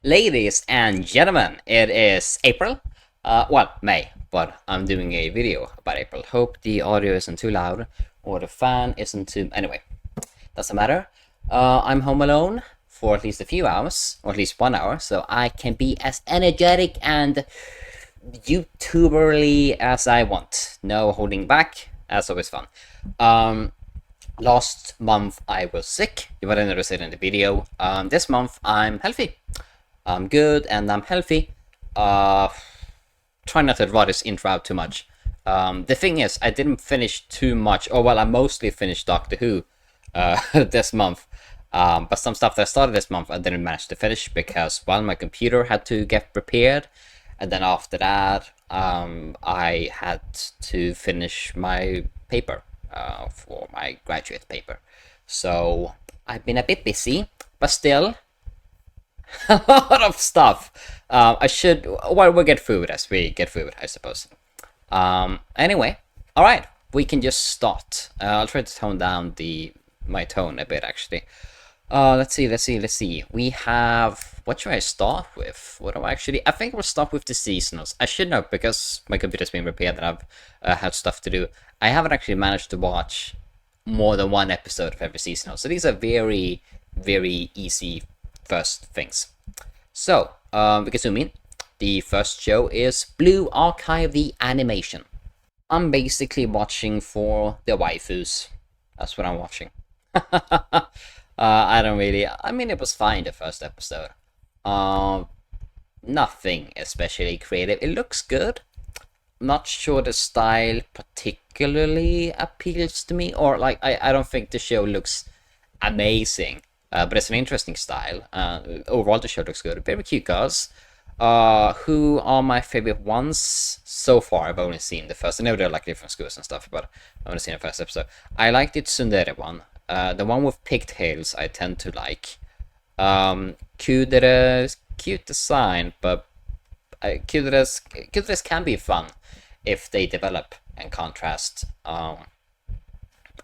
Ladies and gentlemen, it is April. Well, May, but I'm doing a video about April. Hope the audio isn't too loud or the fan isn't too. Anyway, doesn't matter. I'm home alone for at least a few hours, or at least 1 hour, so I can be as energetic and YouTuberly as I want. No holding back. That's always fun. Last month I was sick. You might have noticed it in the video. This month I'm healthy. I'm good and I'm healthy. Try not to draw this intro out too much. The thing is, I didn't finish too much. Oh well, I mostly finished Doctor Who this month. But some stuff that I started this month I didn't manage to finish because, well, my computer had to get prepared. And then after that, I had to finish my paper for my graduate paper. So I've been a bit busy, but still, a lot of stuff. We'll get food as we get food, I suppose. Anyway, alright, we can just start. I'll try to tone down my tone a bit, actually. Let's see. We have... What should I start with? I think we'll start with the seasonals. I should know, because my computer's been repaired and I've had stuff to do. I haven't actually managed to watch more than one episode of every seasonal. So these are very, very easy first things. So, we can zoom in. The first show is Blue Archive, the animation. I'm basically watching for the waifus. That's what I'm watching. I mean, it was fine, the first episode. Nothing especially creative. It looks good. Not sure the style particularly appeals to me, or like, I don't think the show looks amazing. But it's an interesting style. Overall, the show looks good. Very cute girls. Who are my favorite ones so far? I've only seen the first. I know they're like different schools and stuff, but I've only seen the first episode. I liked the tsundere one. The one with pigtails I tend to like. Cute design, but cuteres can be fun if they develop and contrast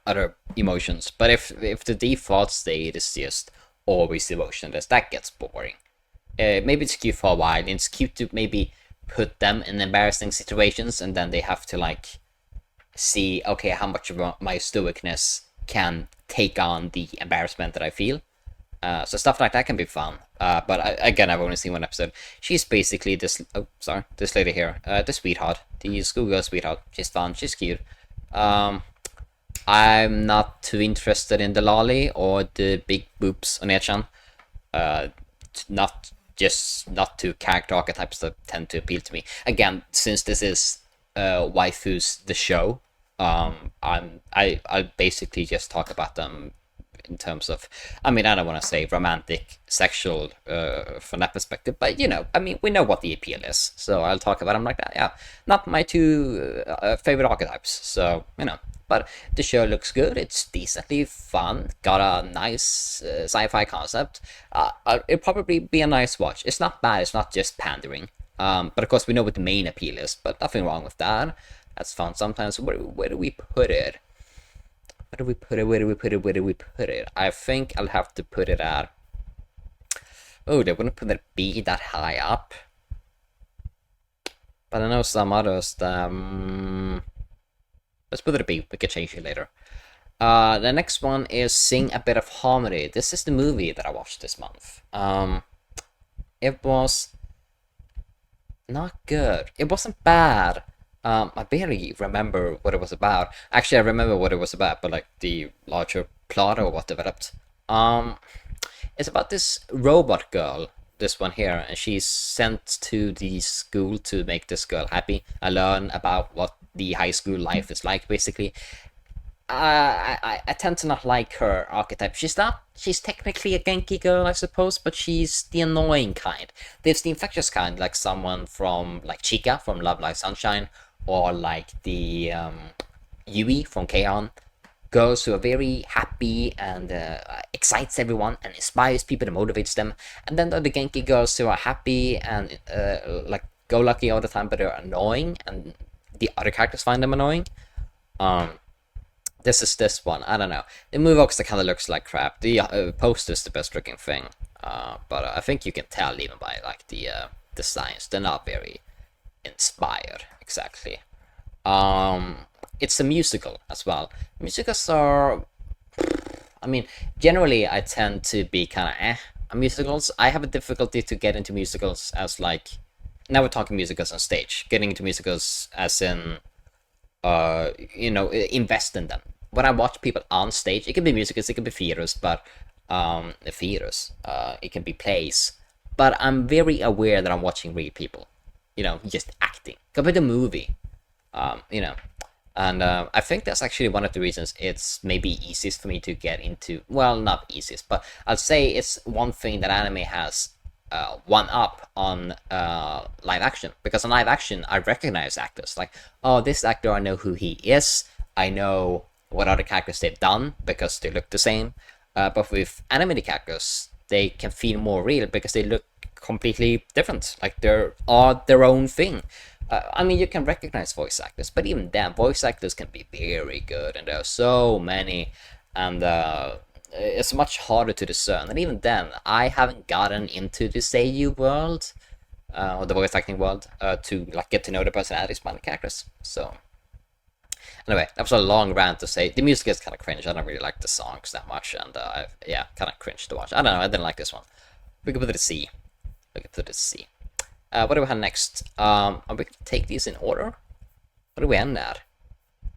other emotions. But if the default state is just always emotionless, that gets boring. Maybe it's cute for a while, and it's cute to maybe put them in embarrassing situations, and then they have to like see, okay, how much of my stoicness can take on the embarrassment that I feel. So stuff like that can be fun. But again, I've only seen one episode. She's basically this lady here, the sweetheart, the schoolgirl sweetheart. She's fun, she's cute. I'm not too interested in the lolly or the big boobs on Echan. Not two character archetypes that tend to appeal to me. Again, since this is waifus the show, I'll basically just talk about them in terms of, I mean, I don't want to say romantic, sexual, from that perspective, but you know, I mean, we know what the appeal is, so I'll talk about them like that. Yeah, not my two favorite archetypes, so you know. But the show looks good. It's decently fun. Got a nice sci-fi concept. It'll probably be a nice watch. It's not bad. It's not just pandering. But of course we know what the main appeal is. But nothing wrong with that. That's fun sometimes. Where do we put it? Where do we put it? I think I'll have to put it at... Oh, they wouldn't put it be that high up. But I know some others that... Let's put it a B. We can change it later. The next one is Sing a Bit of Harmony. This is the movie that I watched this month. It was not good. It wasn't bad. I barely remember what it was about. Actually, I remember what it was about, but like the larger plot or what developed. It's about this robot girl, this one here, and she's sent to the school to make this girl happy and learn about what the high school life is like, basically. I tend to not like her archetype. She's technically a Genki girl, I suppose, but she's the annoying kind. There's the infectious kind, like someone from, like Chica from Love Live Sunshine, or like the Yui from K-On! Girls who are very happy and excites everyone and inspires people and motivates them. And then there are the Genki girls who are happy and like go lucky all the time, but they're annoying, and the other characters find them annoying. This is this one. I don't know. The movie obviously kind of looks like crap. The poster's the best looking thing. But I think you can tell even by like the designs, they're not very inspired exactly. It's a musical as well. Musicals are, I mean, generally I tend to be kind of on musicals. I have a difficulty to get into musicals as like, now we're talking musicals on stage, getting into musicals as in, invest in them. When I watch people on stage, it can be musicals, it can be theaters, but it can be plays. But I'm very aware that I'm watching real people, just acting compared to movie, and I think that's actually one of the reasons it's maybe easiest for me to get into. Well, not easiest, but I'll say it's one thing that anime has one up on live action, because on live action I recognize actors like, oh, this actor, I know who he is, I know what other characters they've done because they look the same. But with animated characters, they can feel more real because they look completely different, like they're their own thing. I mean, you can recognize voice actors, but even then, voice actors can be very good, and there are so many, and it's much harder to discern. And even then, I haven't gotten into the Seiyu world, or the voice acting world, to like get to know the personalities behind the characters. So, anyway, that was a long rant to say the music is kind of cringe. I don't really like the songs that much, and kind of cringe to watch. I don't know, I didn't like this one. We can put it to C. What do we have next? Are we going to take these in order? What do we end at?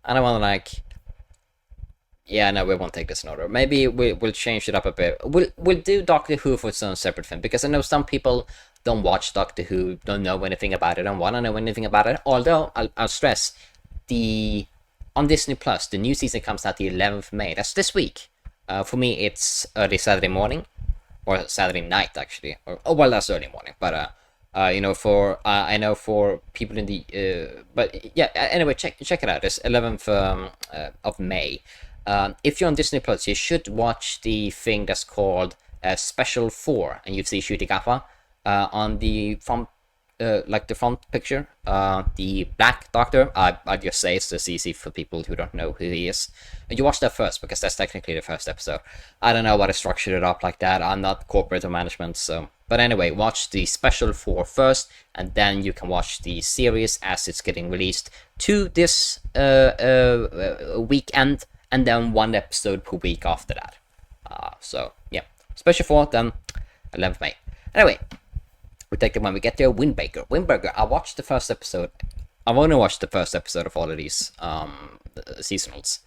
I don't want to like... Yeah, no, we won't take this in order. Maybe we'll change it up a bit. We'll do Doctor Who for its own separate thing, because I know some people don't watch Doctor Who, don't know anything about it, don't want to know anything about it. Although, I'll stress, on Disney Plus, the new season comes out the 11th of May. That's this week. For me, it's early Saturday morning, or Saturday night, actually. Well, that's early morning, but... I know for people in the but yeah, anyway, check it out. It's 11th of May. If you're on Disney Plus, you should watch the thing that's called Special 4, and you see Ncuti Gatwa on the front, like the front picture, the Black Doctor. I just say it's just easy for people who don't know who he is. You watch that first, because that's technically the first episode. I don't know why they structured it up like that. I'm not corporate or management, so... But anyway, watch the Special 4 first, and then you can watch the series as it's getting released to this weekend, and then one episode per week after that. So, yeah. Special 4, then 11th May. Anyway, we take it when we get there. Windbreaker. I watched the first episode. I've only watched the first episode of all of these seasonals.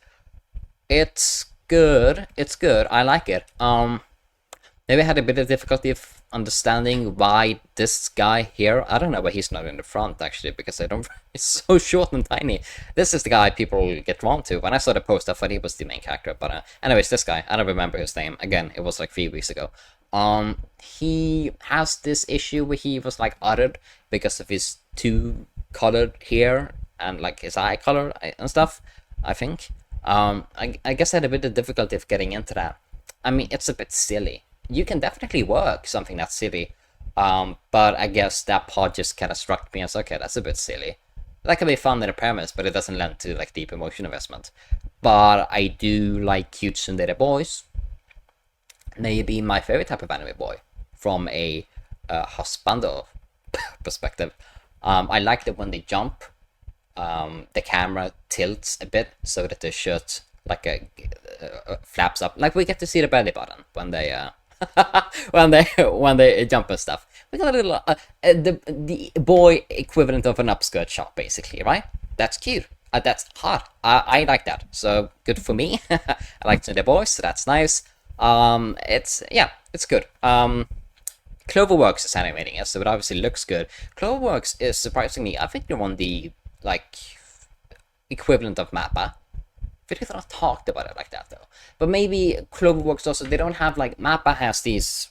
It's good. I like it. Maybe I had a bit of difficulty of understanding why this guy here, I don't know why he's not in the front, actually, because it's so short and tiny. This is the guy people get drawn to. When I saw the post, I thought he was the main character, but anyways, this guy, I don't remember his name. Again, it was like 3 weeks ago. He has this issue where he was like uttered because of his too colored hair and like his eye color and stuff, I think. I guess I had a bit of difficulty of getting into that. I mean, it's a bit silly. You can definitely work something that's silly, but I guess that part just kind of struck me as, okay, that's a bit silly. That can be fun in the premise, but it doesn't lend to like deep emotion investment. But I do like cute tsundere boys. Maybe my favorite type of anime boy from a husbando perspective. I like that when they jump, the camera tilts a bit so that the shirt like flaps up. Like we get to see the belly button when they when they jump and stuff. We got a little the boy equivalent of an upskirt shot, basically, right? That's cute. That's hot. I like that. So good for me. I like the boys, so that's nice. It's good. Cloverworks is animating it, so it obviously looks good. Cloverworks is surprisingly, I think they're on the like equivalent of Mappa. They've not talked about it like that though. But maybe Cloverworks also, they don't have like, Mappa has these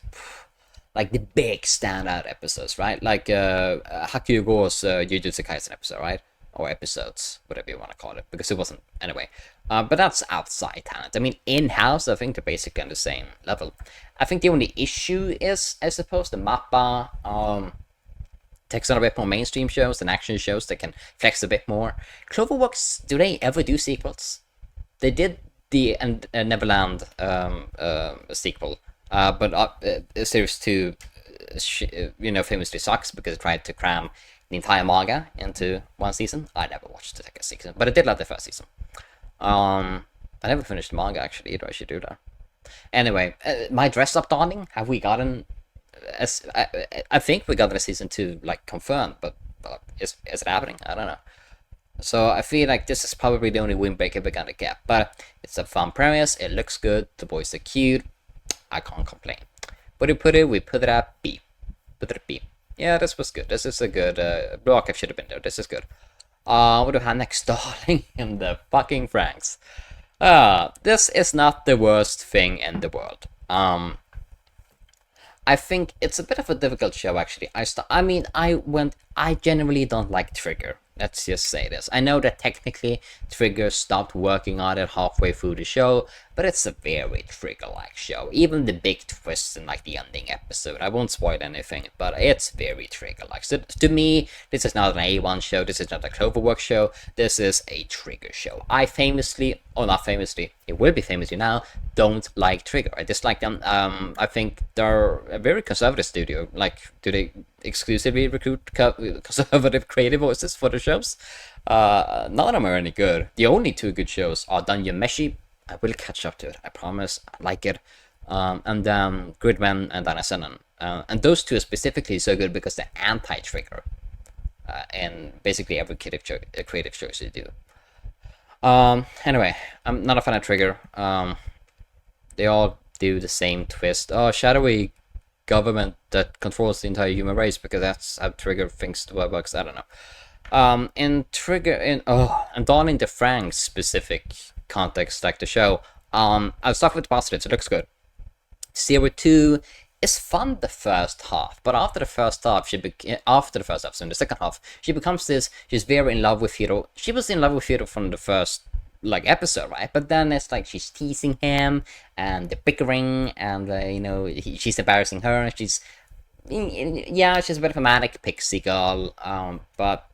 like the big standout episodes, right? Like Hakugo's Jujutsu Kaisen episode, right? Or episodes, whatever you want to call it, because it wasn't anyway. But that's outside talent. I mean, in-house, I think they're basically on the same level. I think the only issue is, I suppose, the Mappa takes on a bit more mainstream shows and action shows that can flex a bit more. Cloverworks, do they ever do sequels? They did the Neverland sequel But series 2, famously sucks because it tried to cram the entire manga into one season. I never watched the second season, but I did like the first season. I never finished the manga actually either. I should do that. Anyway, my dress up darling. Have we gotten? I think we got the season 2 like confirmed, but is it happening? I don't know. So I feel like this is probably the only windbreaker we're gonna get. But it's a fun premise. It looks good. The boys are cute. I can't complain. Where do we put it at B. Put it at B. Yeah, this was good. This is a good Blue Archive should have been there. This is good. What do we have next? Darling in the fucking Franxx. This is not the worst thing in the world. I think it's a bit of a difficult show actually. I generally don't like Trigger. Let's just say this. I know that technically Trigger stopped working on it halfway through the show, but it's a very Trigger-like show. Even the big twists in like the ending episode. I won't spoil anything, but it's very Trigger-like. So to me, this is not an A1 show. This is not a Cloverworks show. This is a Trigger show. I famously, or not famously, it will be famously now, don't like Trigger. I dislike them. I think they're a very conservative studio. Like, do they exclusively recruit conservative creative voices for the shows? None of them are any good. The only 2 good shows are Dungeon Meshi. I will catch up to it, I promise. I like it. And Gridman and Danasenan. And those 2 are specifically so good because they're anti-Trigger. And basically every creative choice you do. Anyway, I'm not a fan of Trigger. They all do the same twist. Oh, shadowy government that controls the entire human race, because that's how Trigger thinks the world works. I don't know. And Dawn the Franxx specific context, like the show. I'll start with the positives. It looks good. Zero 2 is fun the first half, but after the first half, so in the second half, she becomes this. She's very in love with Hiro. She was in love with Hiro from the first episode, right? But then it's like she's teasing him and they're bickering, and she's embarrassing her. She's a bit of a manic pixie girl, but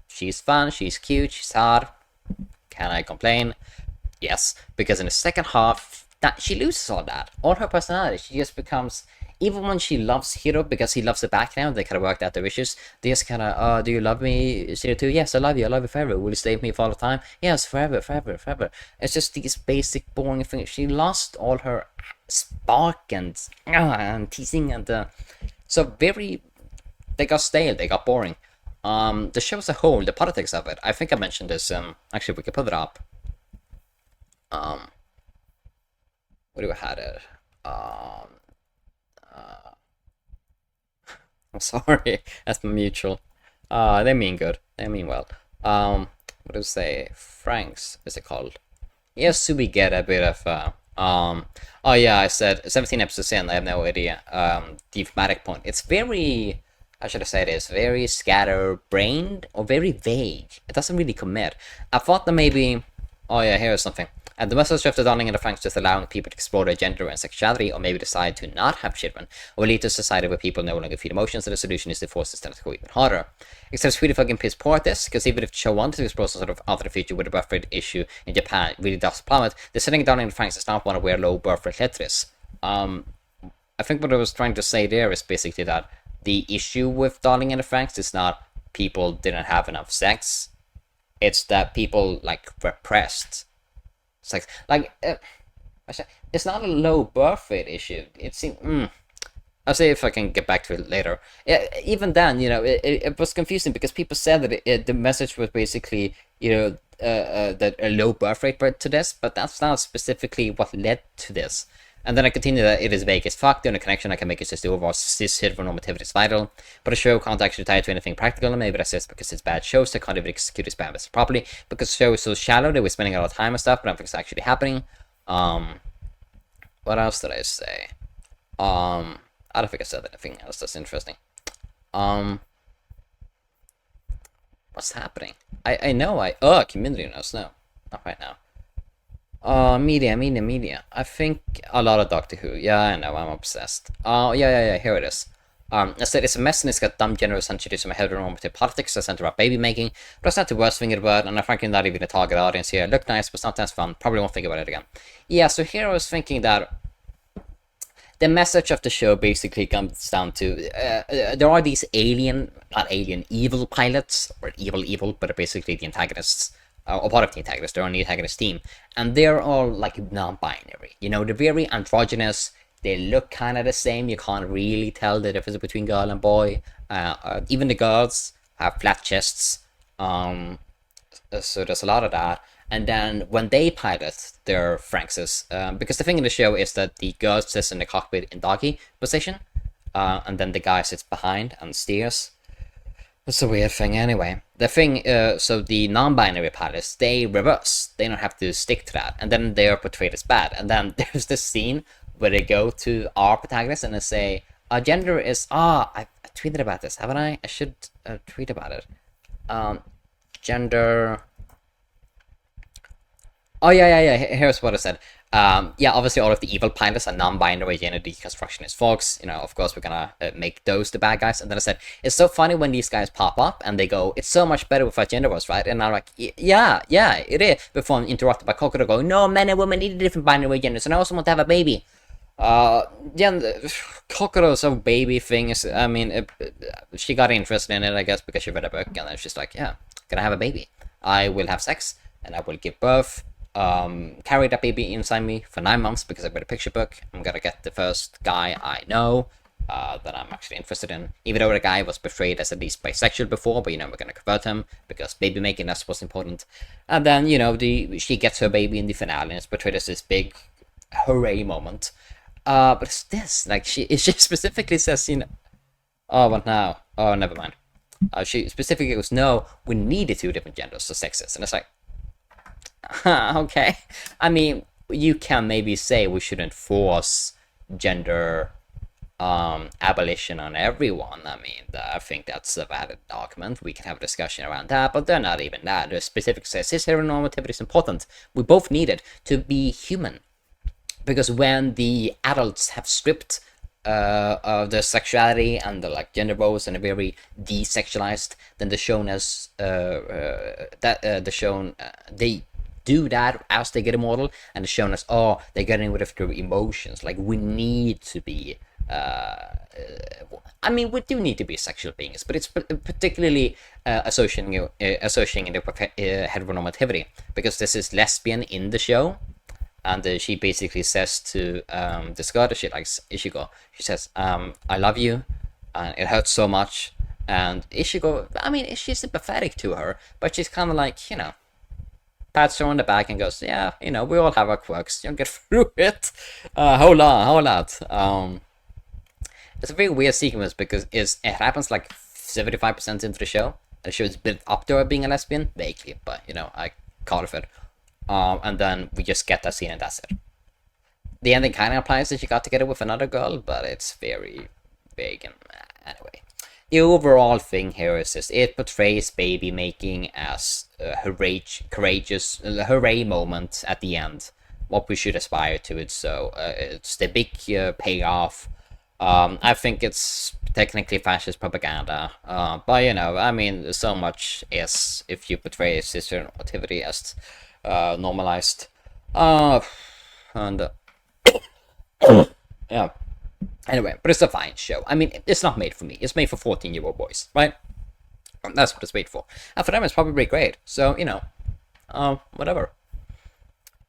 she's fun, she's cute, she's hard. Can I complain? Yes, because in the second half, that she loses all her personality. She just becomes, even when she loves Hiro because he loves her back now, they kind of worked out their issues. They just kind of, do you love me, Zero 2? Yes, I love you forever. Will you stay with me for all the time? Yes, forever. It's just these basic boring things. She lost all her spark and teasing and so very, they got stale, they got boring. The show as a whole, the politics of it, I think I mentioned this, actually we could put it up. What do I had it? I'm sorry, that's my mutual. They mean good. They mean well. What do I say? Franxx, is it called? Yes, so we get a bit of oh yeah, I said 17 episodes in, I have no idea. The thematic point. It's very, how should I say this? Very scatterbrained or very vague. It doesn't really commit. I thought that maybe, oh yeah, here's something. And the message of the Darling in the Franxx is allowing people to explore their gender and sexuality, or maybe decide to not have children, or lead to a society where people no longer feel emotions, and the solution is to force this to go even harder. Except it's really fucking piss poor at this, because even if the show wanted to explore some sort of alternate future with a birth rate issue in Japan really does plummet, the setting Darling in the Franxx does not want to wear low birth rate letters. I think what I was trying to say there is basically that the issue with Darling in the Franxx is not people didn't have enough sex, it's that people repressed sex. It's not a low birth rate issue. It seems. I'll see if I can get back to it later. Even then, it was confusing because people said that the message was basically, that a low birth rate brought to this, but that's not specifically what led to this. And then I continue that it is vague as fuck. The only connection I can make is just the overall cis heteronormativity is vital, but a show can't actually tie it to anything practical, and maybe that's just because it's bad shows that can't even execute its bad message properly, because the show is so shallow that we're spending a lot of time and stuff, but I don't think it's actually happening. What else did I say? I don't think I said anything else that's interesting. What's happening? I know community knows, no. Not right now. Media. I think a lot of Doctor Who. Yeah, I know, I'm obsessed. Yeah, here it is. I said it's a mess and it's got dumb general centuries from heteronormative politics that center about baby making, but it's not the worst thing about it, and I'm frankly not even a target audience here. Look nice, but sometimes fun. Probably won't think about it again. Yeah, so here I was thinking that the message of the show basically comes down to there are these evil pilots, or evil, but are basically the antagonists, or part of the antagonists. They're on the antagonist team, and they're all like non-binary. You know, they're very androgynous. They look kind of the same. You can't really tell the difference between girl and boy. Even the girls have flat chests. So there's a lot of that. And then when they pilot their Franxxes, because the thing in the show is that the girl sits in the cockpit in doggy position, and then the guy sits behind and steers. It's a weird thing anyway. The thing, so the non-binary pilots, they reverse. They don't have to stick to that. And then they are portrayed as bad. And then there's this scene where they go to our protagonist and they say, our gender is... I tweeted about this, haven't I? I should tweet about it. Gender... Oh, yeah. Here's what I said. Yeah, obviously all of the evil pilots are non-binary gender deconstructionist folks. You know, of course we're gonna make those the bad guys. And then I said, it's so funny when these guys pop up and they go, it's so much better with what gender was, right? And I'm like, yeah, it is. Before I'm interrupted by Kokoro going, no, men and women need different binary genders, and I also want to have a baby. Kokoro's a baby thing is, I mean, she got interested in it, I guess, because she read a book, and then she's like, yeah, gonna have a baby. I will have sex, and I will give birth. Carry that baby inside me for 9 months because I read a picture book. I'm gonna get the first guy I know that I'm actually interested in. Even though the guy was portrayed as at least bisexual before, but you know, we're gonna convert him because baby making, that's what's important. And then, you know, she gets her baby in the finale and it's portrayed as this big hooray moment. But it's this, like, she specifically says, you know, oh, what now? Oh, never mind. She specifically goes, no, we needed 2 different genders for sexes. And it's like, okay. I mean, you can maybe say we shouldn't force gender abolition on everyone. I mean, I think that's a valid argument. We can have a discussion around that, but they're not even that. The specific says cis heteronormativity is important. We both need it to be human. Because when the adults have stripped of their sexuality and the like gender roles and are very desexualized, then they're shown as they do that as they get immortal, and it's shown as, oh, they're getting rid of their emotions. Like, we need to be I mean, we do need to be sexual beings, but it's particularly associating it with heteronormativity, because this is lesbian in the show. And she basically says to this girl that she likes, Ichigo, she says, I love you, and it hurts so much. And Ichigo, I mean, she's sympathetic to her, but she's kind of like, you know, pats her on the back and goes, yeah, you know, we all have our quirks, you'll get through it. Hold on. It's a very weird sequence because it happens like 75% into the show. And the show is built up to her being a lesbian, vaguely, but, you know, I call it. And then we just get that scene and that's it. The ending kind of implies that she got together with another girl, but it's very vague. And anyway, the overall thing here is just it portrays baby making as a courageous hooray moment at the end. What we should aspire to it. So it's the big payoff. I think it's technically fascist propaganda, but you know, I mean, so much is if you portray sister activity as normalized, and yeah. Anyway, but it's a fine show. I mean, it's not made for me. It's made for 14-year-old boys, right? That's what it's made for. And for them, it's probably great. So, you know, whatever.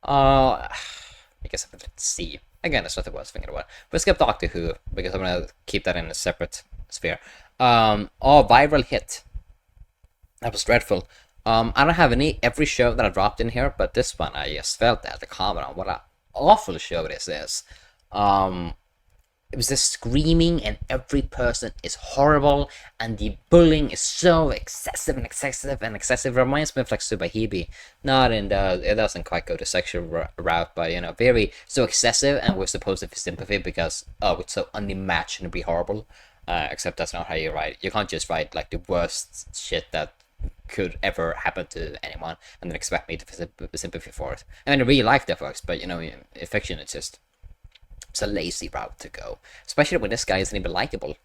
I guess I'm gonna see. Again, that's not the worst thing in the world. But skip Doctor Who, because I'm gonna keep that in a separate sphere. Viral hit. That was dreadful. I don't have every show that I dropped in here, but this one I just felt that the comment on what an awful show this is. It was just screaming, and every person is horrible, and the bullying is so excessive. It reminds me of like Subahibi. Not in the, it doesn't quite go the sexual route, but you know, very so excessive, and we're supposed to feel sympathy because it's so unimaginably horrible. Except that's not how you write. You can't just write like the worst shit that could ever happen to anyone and then expect me to feel sympathy for it. I mean, in real life that works, but you know, in fiction it's a lazy route to go, especially when this guy isn't even likable.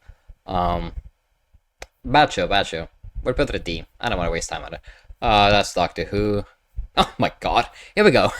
Bad show. We'll put it a D. I don't want to waste time on it. That's Doctor Who. Oh my god, here we go.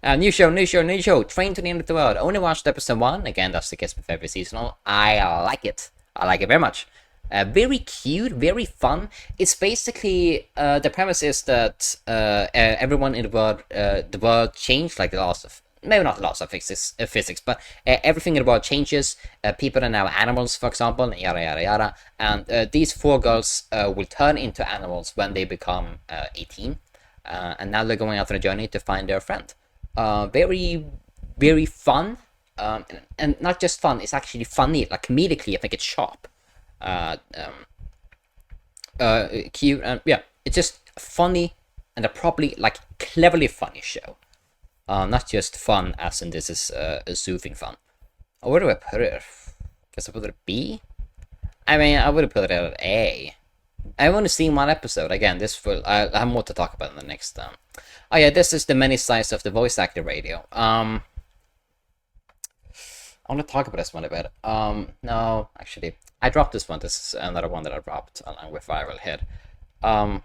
New show, new show, new show. Train to the End of the World. Only watched episode 1. Again, that's the case with every seasonal. I like it. I like it very much. Very cute, very fun. It's basically the premise is that everyone in the world changed, like the laws of maybe not the laws of physics, but everything in the world changes. People are now animals, for example, yada yada yada. And these 4 girls will turn into animals when they become 18, and now they're going out on a journey to find their friend. Very, very fun, and not just fun. It's actually funny, like comedically. I think it's sharp. Cute, and yeah, it's just funny and a properly, like, cleverly funny show. Not just fun as in this is a soothing fun. Where do I put it? Guess I put it at B? I mean, I would have put it at A. I've only seen 1 episode. Again, I have more to talk about in the next. Oh yeah, this is the many sides of the voice actor radio. I want to talk about this one a bit. No, actually, I dropped this one. This is another one that I dropped along with Viral Hit. Well,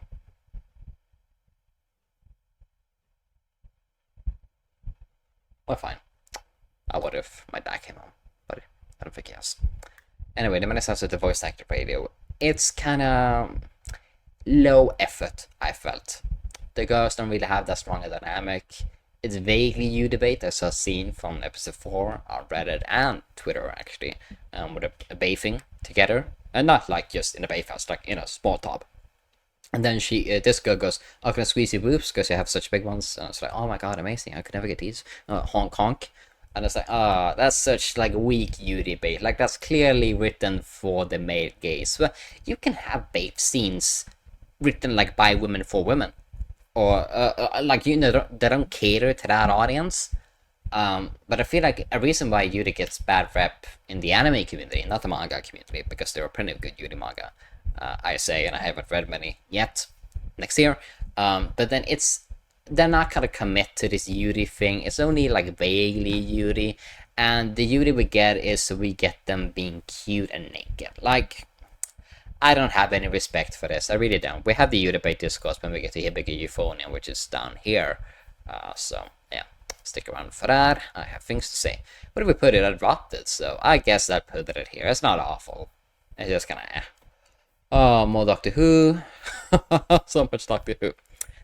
fine. I would if my dad came home, but I don't think he has. Anyway, the many sides of the voice actor radio. It's kind of low effort, I felt. The girls don't really have that strong a dynamic. It's vaguely you debate. I saw a scene from episode 4 on Reddit and Twitter, actually, with a bathing together. And not like just in a bathhouse, like in a small tub. And then this girl goes, "Oh, can I squeeze your boobs because you have such big ones?" And it's like, "Oh my god, amazing! I could never get these." Honk honk. And it's like, that's such like weak you debate. Like that's clearly written for the male gaze. Well, you can have babe scenes written like by women for women, or like they don't cater to that audience. But I feel like a reason why Yuri gets bad rep in the anime community, not the manga community, because there are plenty of good Yuri manga, I say, and I haven't read many yet. Next year, but then they're not gonna commit to this Yuri thing. It's only like vaguely Yuri, and the Yuri we get is we get them being cute and naked. Like, I don't have any respect for this. I really don't. We have the Yuri debate discourse when we get to Hibiki Euphonium, which is down here. So yeah, stick around for that. I have things to say. Where do we put it? I dropped it, so I guess I put it here. It's not awful. It's just kind of Oh, more Doctor Who. So much Doctor Who.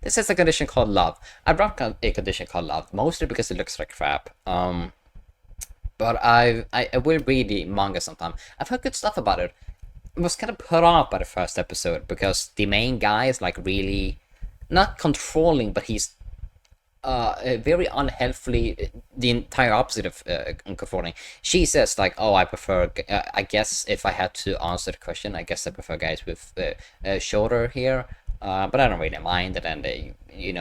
This is a condition called love. I brought a condition called love, mostly because it looks like crap. But I will read the manga sometime. I've heard good stuff about it. I was kind of put off by the first episode because the main guy is like really not controlling, but he's very unhealthily the entire opposite of controlling. She says like, "Oh, I prefer. I guess if I had to answer the question, I guess I prefer guys with shoulder hair." But I don't really mind. And then they,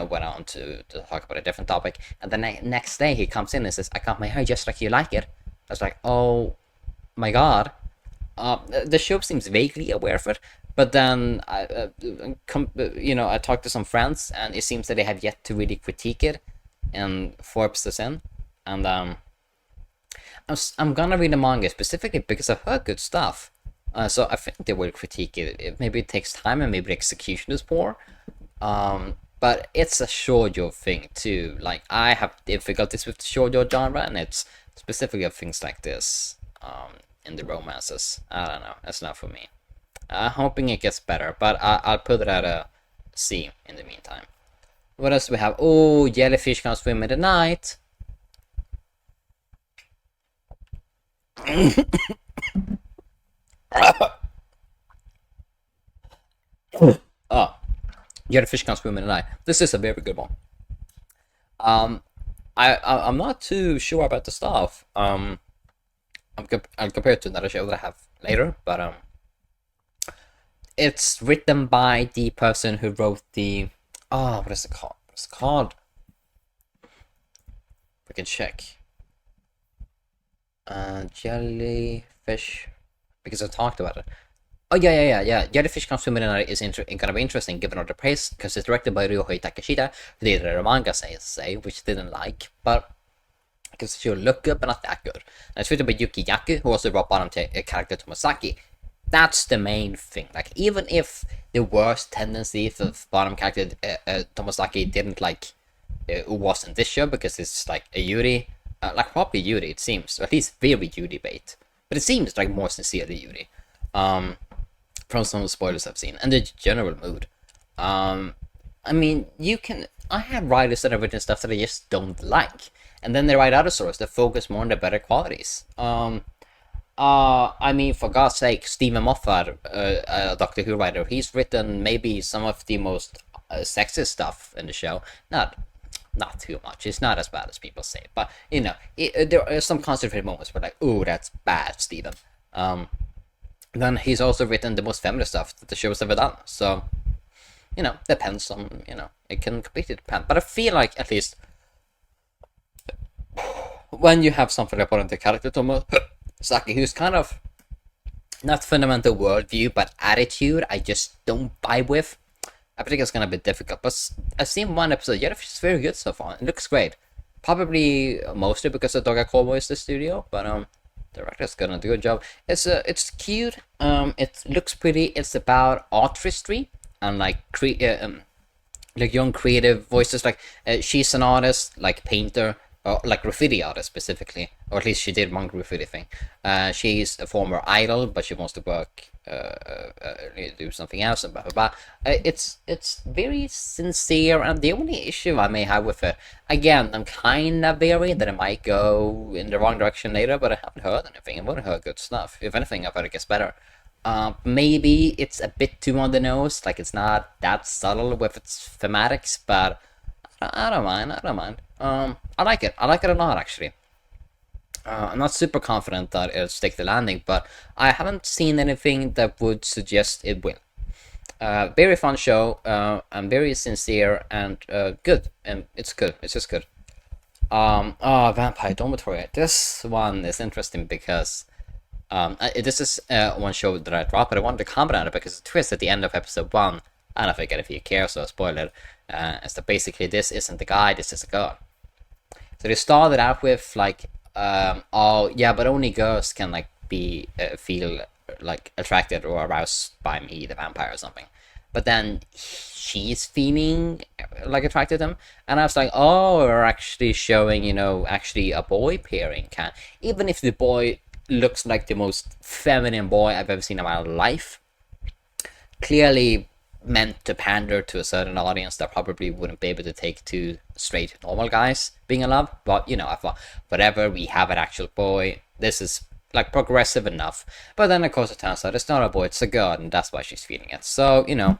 went on to talk about a different topic. And the next day he comes in and says, "I cut my hair just like you like it." I was like, "Oh my god." The show seems vaguely aware of it, but then I talked to some friends, and it seems that they have yet to really critique it. And 4 episodes in, and I'm gonna read the manga specifically because I've heard good stuff. So I think they will critique it. Maybe it takes time, and maybe the execution is poor. But it's a shoujo thing too. Like, I have difficulties with the shoujo genre, and it's specifically of things like this. In the romances, I don't know. That's not for me. I'm hoping it gets better, but I'll put it at a C in the meantime. What else do we have? Oh, Jellyfish can swim in the night. Oh, Jellyfish can swim in the night. This is a very good one. I'm not too sure about the stuff. I'll compare it to another show that I have later, but it's written by the person who wrote the what is it called? What's it called? We can check. Jellyfish, because I talked about it. Oh yeah. Jellyfish Can Swim in the Night is gonna be interesting given all the praise because it's directed by Ryohei Takeshita, who did the manga which didn't like, but because she'll look good, but not that good. And it's written by Yuki Yaku, who also brought bottom character Tomasaki. That's the main thing. Like, even if the worst tendencies of bottom character Tomasaki didn't like who wasn't this show because it's like a Yuri, like probably Yuri it seems, or at least very Yuri bait, but it seems like more sincerely Yuri, from some of the spoilers I've seen and the general mood. I mean, I have writers that have written stuff that I just don't like, and then they write other stories that focus more on the better qualities. I mean, for God's sake, Stephen Moffat, a Doctor Who writer, he's written maybe some of the most sexist stuff in the show. Not too much. It's not as bad as people say, but you know, there are some concentrated moments where like, oh, that's bad, Stephen. Then he's also written the most feminist stuff that the show has ever done. So, you know, depends on, you know, it can completely depend. But I feel like at least when you have something like the character Tomo Saki, who's kind of not fundamental worldview, but attitude, I just don't vibe with. I think it's gonna be difficult, but I've seen one episode. Yeah, it's very good so far. It looks great. Probably mostly because the Doga Kobo is the studio, but the director's gonna do a job. It's cute. It looks pretty. It's about artistry and like young creative voices. Like she's an artist, like painter, or like graffiti artist specifically, or at least she did one graffiti thing. She's a former idol, but she wants to work, do something else, and blah blah blah. It's very sincere, and the only issue I may have with it, again, I'm kind of worried that it might go in the wrong direction later, but I haven't heard anything. I've only heard good stuff. If anything, I've heard it gets better. Maybe it's a bit too on the nose, like it's not that subtle with its thematics, but I don't mind. I don't mind. I like it. I like it a lot, actually. I'm not super confident that it'll stick the landing, but I haven't seen anything that would suggest it will. Very fun show, and very sincere, and good. And it's good. It's just good. Vampire Dormitory. This one is interesting because this is one show that I dropped, but I wanted to comment on it because the twist at the end of episode 1, I don't forget if you care, so I'll spoil it. Is that basically this isn't the guy, this is a girl. So they started out with like, oh yeah, but only girls can like be feel like attracted or aroused by me, the vampire, or something. But then she's feeling like attracted to him, and I was like, oh, we're actually showing, you know, actually a boy pairing can, even if the boy looks like the most feminine boy I've ever seen in my life, clearly meant to pander to a certain audience that probably wouldn't be able to take two straight normal guys being in love. But you know, I thought, whatever, we have an actual boy, this is like progressive enough. But then of course it turns out it's not a boy, it's a girl, and that's why she's feeling it. So, you know,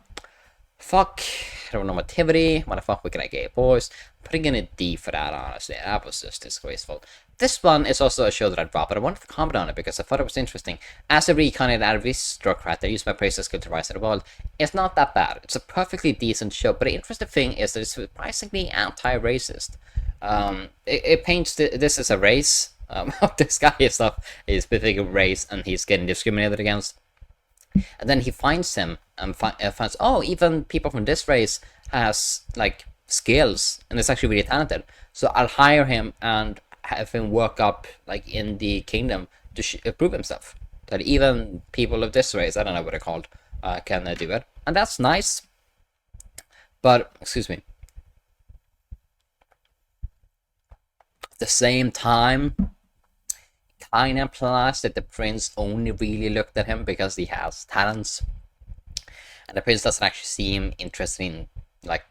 fuck heteronormativity, what the fuck we gonna get boys. Putting in a D for that, honestly, that was just disgraceful. This one is also a show that I dropped, but I wanted to comment on it because I thought it was interesting. As a reincarnated Aristocrat, I use my praise skill to rise to the world. It's not that bad. It's a perfectly decent show, but the interesting thing is that it's surprisingly anti-racist. It paints this as a race. This guy is of a specific race, and he's getting discriminated against. And then he finds him and finds, oh, even people from this race has like skills and is actually really talented. So I'll hire him and have him work up like in the kingdom to prove himself. That even people of this race, I don't know what they're called, can do it. And that's nice. But, excuse me. At the same time, kind of implies that the prince only really looked at him because he has talents. And the prince doesn't actually seem interested in like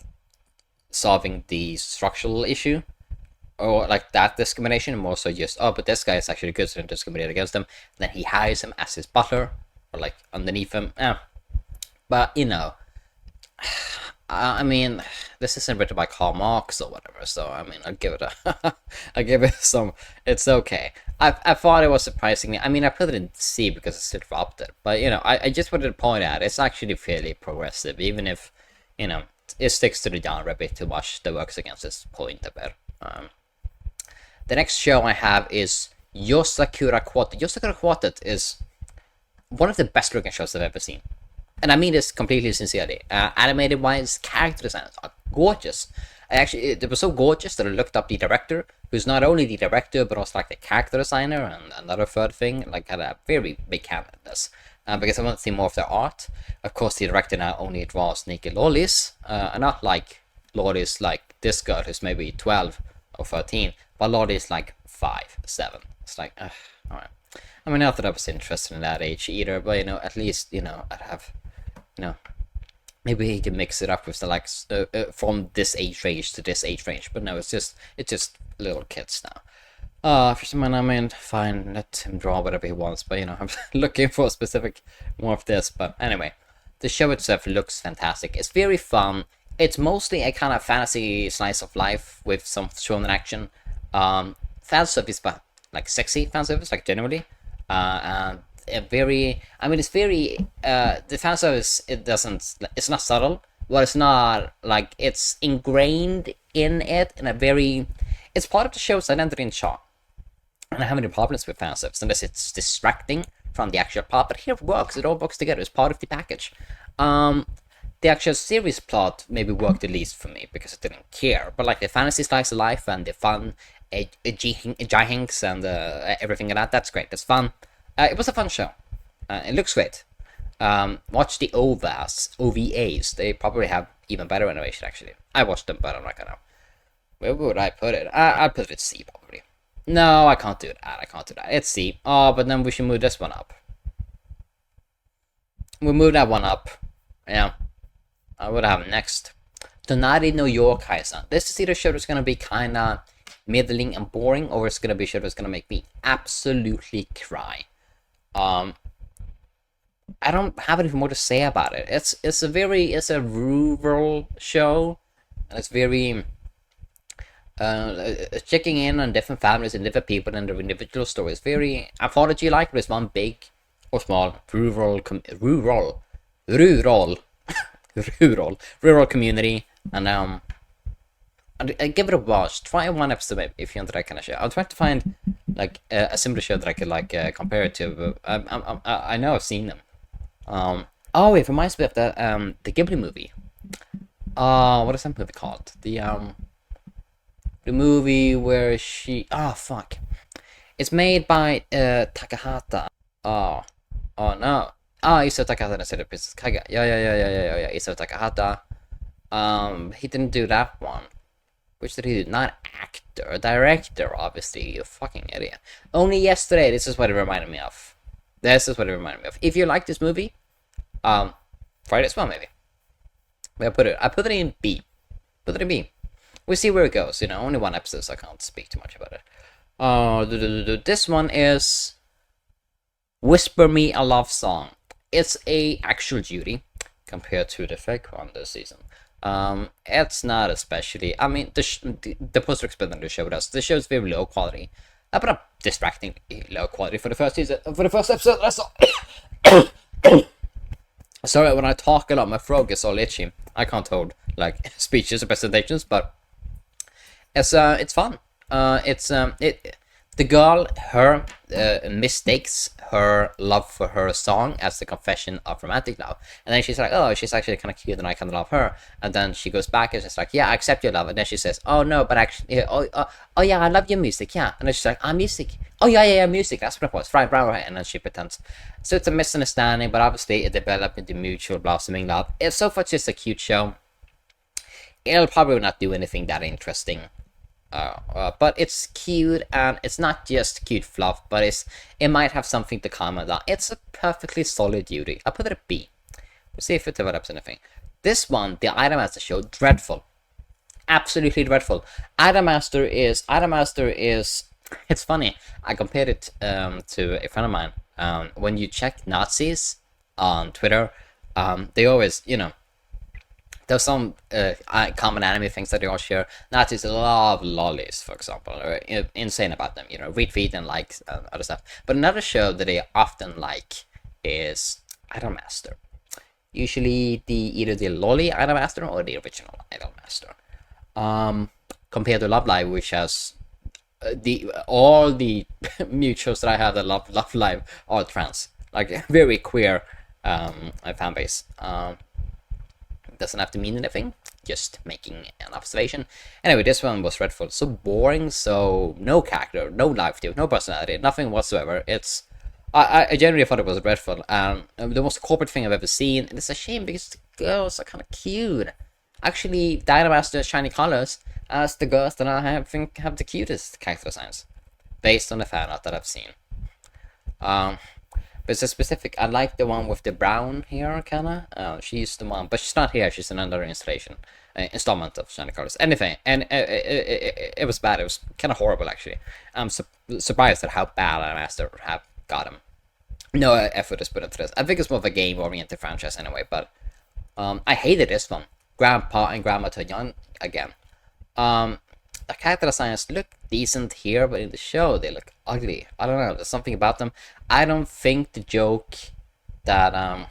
solving the structural issue or like that discrimination, more so just, oh, but this guy is actually good, so don't discriminate against him. And then he hires him as his butler or like underneath him. But you know, I mean, this isn't written by Karl Marx or whatever, so I mean, I'll give it I'll give it some. It's okay. I thought it was surprisingly. I mean, I put it in C because I still dropped it, but you know, I just wanted to point out it's actually fairly progressive, even if, you know, it sticks to the genre a bit too much. That works against this point a bit. The next show I have is Yozakura Quartet. Yozakura Quartet is one of the best looking shows I've ever seen. And I mean this completely sincerely. Animated wise, character designs are gorgeous. It was so gorgeous that I looked up the director, who's not only the director, but also like the character designer and another third thing. Like, had a very big hand in this. Because I want to see more of their art. Of course, the director now only draws naked lollies. And not like lollies like this girl who's maybe 12 or 13, but Lottie is like 5, 7. It's like, alright. I mean, not that I was interested in that age either, but, you know, at least, you know, I'd have, you know, maybe he can mix it up with the, like, from this age range to this age range, but no, it's just little kids now. For someone, I mean, fine, let him draw whatever he wants, but, you know, I'm looking for a specific more of this, but anyway, the show itself looks fantastic. It's very fun. It's mostly a kind of fantasy slice of life with some shonen action. Fan service, but, like, sexy fan service, like, generally. And very, I mean, it's very, the fan service, it's not subtle, but it's not, like, it's ingrained in it in a very, it's part of the show's identity and charm. And I have any problems with fan service unless it's distracting from the actual plot, but here it works, it all works together, it's part of the package. The actual series plot maybe worked the least for me because I didn't care, but like the fantasy slice of life and the fun Jihinks and everything like that, that's great, that's fun. It was a fun show. It looks great. Watch the OVAs. They probably have even better animation, actually. I watched them, but I'm not gonna. Where would I put it? I'll put it at C, probably. No, I can't do that. I can't do that. It's C. Oh, but then we should move this one up. We'll move that one up. Yeah. What do I have next? Tonari no Yokai-san. This is either a show that's gonna be kinda middling and boring, or it's gonna be a show that's gonna make me absolutely cry. I don't have anything more to say about it. It's a rural show, and it's very checking in on different families and different people and their individual stories. Very anthology-like, but it's one big or small rural community, and I give it a watch. Try one episode maybe if you're into that kind of show. I'm trying to find like a similar show that I could like compare it to. But I know I've seen them. Oh, it reminds me of the Ghibli movie. What is that movie called? The movie where she. Oh fuck! It's made by Takahata. Oh no. Isao Takahata instead of Princess Kaga. Yeah. Isao Takahata. He didn't do that one. Which did he do? Not actor, director, obviously, you fucking idiot. Only yesterday, this is what it reminded me of. If you like this movie, try it as well, maybe. Where I put it in B. We'll see where it goes, you know, only one episode, so I can't speak too much about it. This one is Whisper Me a Love Song. It's a actual Jodie compared to the fake one this season. It's not especially. I mean, the poster experiment showed us the show's very low quality, but not distractingly low quality for the first season. For the first episode, I saw. Sorry, when I talk a lot, my throat gets all itchy. I can't hold like speeches or presentations, but it's fun. The girl, her mistakes her love for her song as the confession of romantic love, and then she's like, oh, she's actually kind of cute and I kind of love her, and then she goes back and she's like, yeah, I accept your love, and then she says, oh no, but actually, oh yeah, I love your music, yeah, and then she's like, music, oh yeah, music, that's what it was, right, and then she pretends. So it's a misunderstanding, but obviously it developed into mutual blossoming love. It's so far just a cute show. It'll probably not do anything that interesting. But it's cute, and it's not just cute fluff, but it might have something to comment on. It's a perfectly solid Jodie. I'll put it at B. We'll see if it develops anything. This one, the Idolmaster show, dreadful. Absolutely dreadful. Idolmaster is it's funny. I compared it to a friend of mine. When you check Nazis on Twitter, they always, you know, there's some common anime things that they all share. Nazis love lollies, for example. Or insane about them, you know, retweet and like other stuff. But another show that they often like is Idolmaster. Usually either the lolly Idolmaster or the original Idolmaster. Compared to Love Live, which has all the mutuals that I have that love Live are trans. Like very queer fan base. Doesn't have to mean anything, just making an observation. Anyway, this one was dreadful. So boring, so no character, no life to it, no personality, nothing whatsoever. I generally thought it was dreadful, and the most corporate thing I've ever seen, and it's a shame because the girls are kind of cute. Actually, Idolmaster Shiny Colors as the girls that I think have the cutest character designs, based on the fan art that I've seen. But it's a specific. I like the one with the brown hair, kinda. She's the one, but she's not here. She's in another installment of Shiny Colors. Anything, and it was bad. It was kind of horrible, actually. I'm surprised at how bad Idolmaster have got him. No effort is put into this. I think it's more of a game-oriented franchise anyway, but I hated this one. Grandpa and Grandma turn young again. The character designs look decent here, but in the show they look ugly. I don't know. There's something about them. I don't think the joke that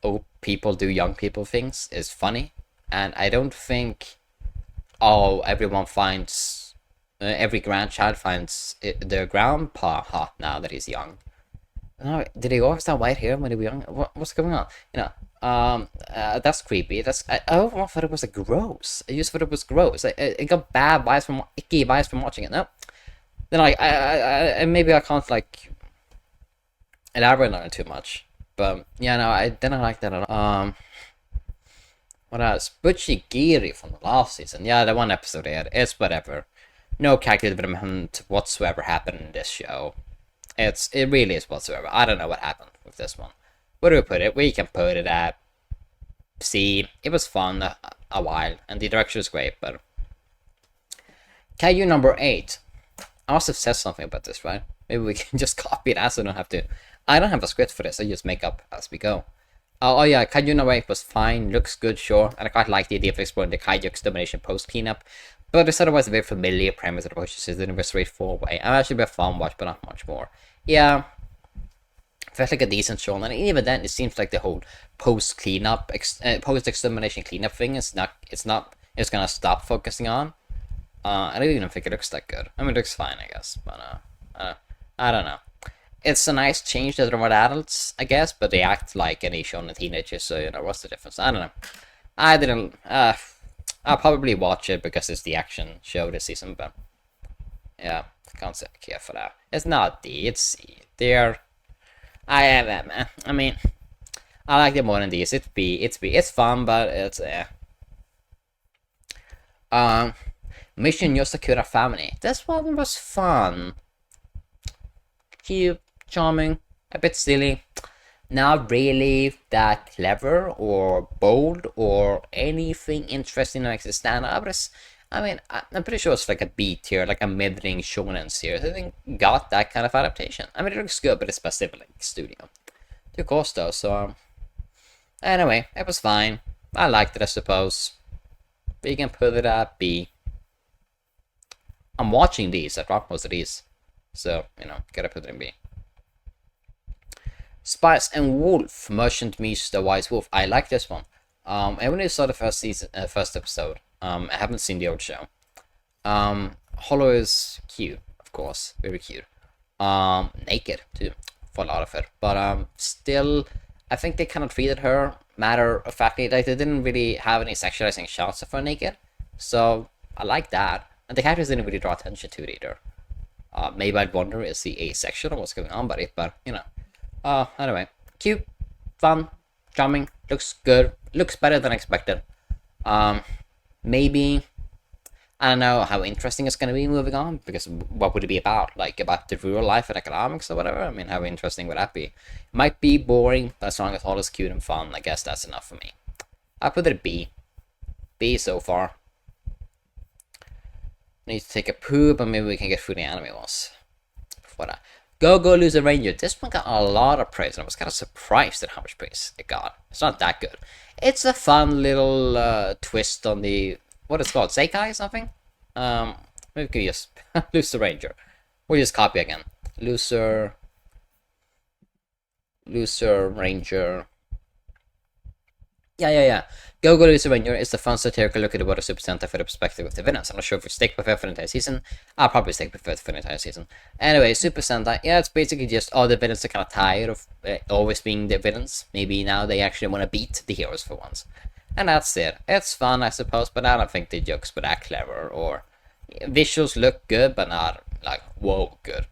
old people do young people things is funny, and I don't think everyone finds every grandchild finds their grandpa hot now that he's young. No, did he always have white hair when he was young? What's going on? That's creepy. I thought it was gross. I just thought it was gross. I got bad vibes from icky vibes from watching it. No, then I maybe I can't like elaborate on it too much. But yeah, no, I didn't like that at all. What else? Bucchigiri from the last season. Yeah, the one episode they had. It's whatever. No character development whatsoever happened in this show. It really is whatsoever. I don't know what happened with this one. Where do we put it? We can put it at C. It was fun a while, and the direction was great, but Kaiju number 8. I must have said something about this, right? Maybe we can just copy it as I don't have to. I don't have a script for this. I just make up as we go. Oh yeah, Kaiju number 8 was fine. Looks good, sure. And I quite like the idea of exploring the Kaiju extermination post cleanup. But it's otherwise a very familiar premise that approaches it in a very straightforward way. I'm actually a fun watch, but not much more. Yeah, felt like a decent show, and even then, it seems like the whole post cleanup, post extermination cleanup thing is not. It's gonna stop focusing on. I don't even think it looks that good. I mean, it looks fine, I guess, but I don't know. It's a nice change that they're more adults, I guess, but they act like any shonen teenagers. So what's the difference? I don't know. I didn't. I'll probably watch it because it's the action show this season, but yeah, I can't say I care for that. It's not D, it's C. I mean, I like it more than these. It's B. It's fun, but it's Mission Yozakura Family. This one was fun. Cute, charming, a bit silly. Not really that clever or bold or anything interesting that makes it stand out. But I'm pretty sure it's like a B tier, like a mid-range shonen series. I think got that kind of adaptation. I mean, it looks good, but it's by Sibling Studio. Too cost though, so anyway, it was fine. I liked it, I suppose. We can put it at B. I'm watching these. I dropped most of these, so gotta put it in B. Spice and Wolf, Merchant meets the Wise Wolf. I like this one. I only saw the first episode. I haven't seen the old show. Hollow is cute, of course, very cute. Naked too, for a lot of it. But still, I think they kind of treated her matter of factly. Like they didn't really have any sexualizing shots of her naked. So I like that. And the characters didn't really draw attention to it either. Maybe I'd wonder, is he asexual or what's going on, buddy? But anyway, cute, fun, charming, looks good, looks better than expected. Maybe I don't know how interesting it's gonna be moving on, because what would it be about? Like about the rural life and economics or whatever? I mean, how interesting would that be? It might be boring, but as long as all is cute and fun, I guess that's enough for me. I'll put it at B. B so far. Need to take a poo, but maybe we can get through the anime ones before that. Go Loser Ranger. This one got a lot of praise, and I was kind of surprised at how much praise it got. It's not that good. It's a fun little twist on the what is it called, Seikai something. Maybe we could just Loser Ranger. We'll just copy again. Loser Ranger. Yeah. Go Loser Ranger is the fun satirical look at the world of Super Sentai for the perspective of the villains. I'm not sure if we stick with it for the entire season. I'll probably stick with it for the entire season. Anyway, Super Sentai, yeah, it's basically just all the villains are kind of tired of always being the villains. Maybe now they actually want to beat the heroes for once. And that's it. It's fun, I suppose, but I don't think the jokes were that clever, or visuals look good, but not like, whoa, good.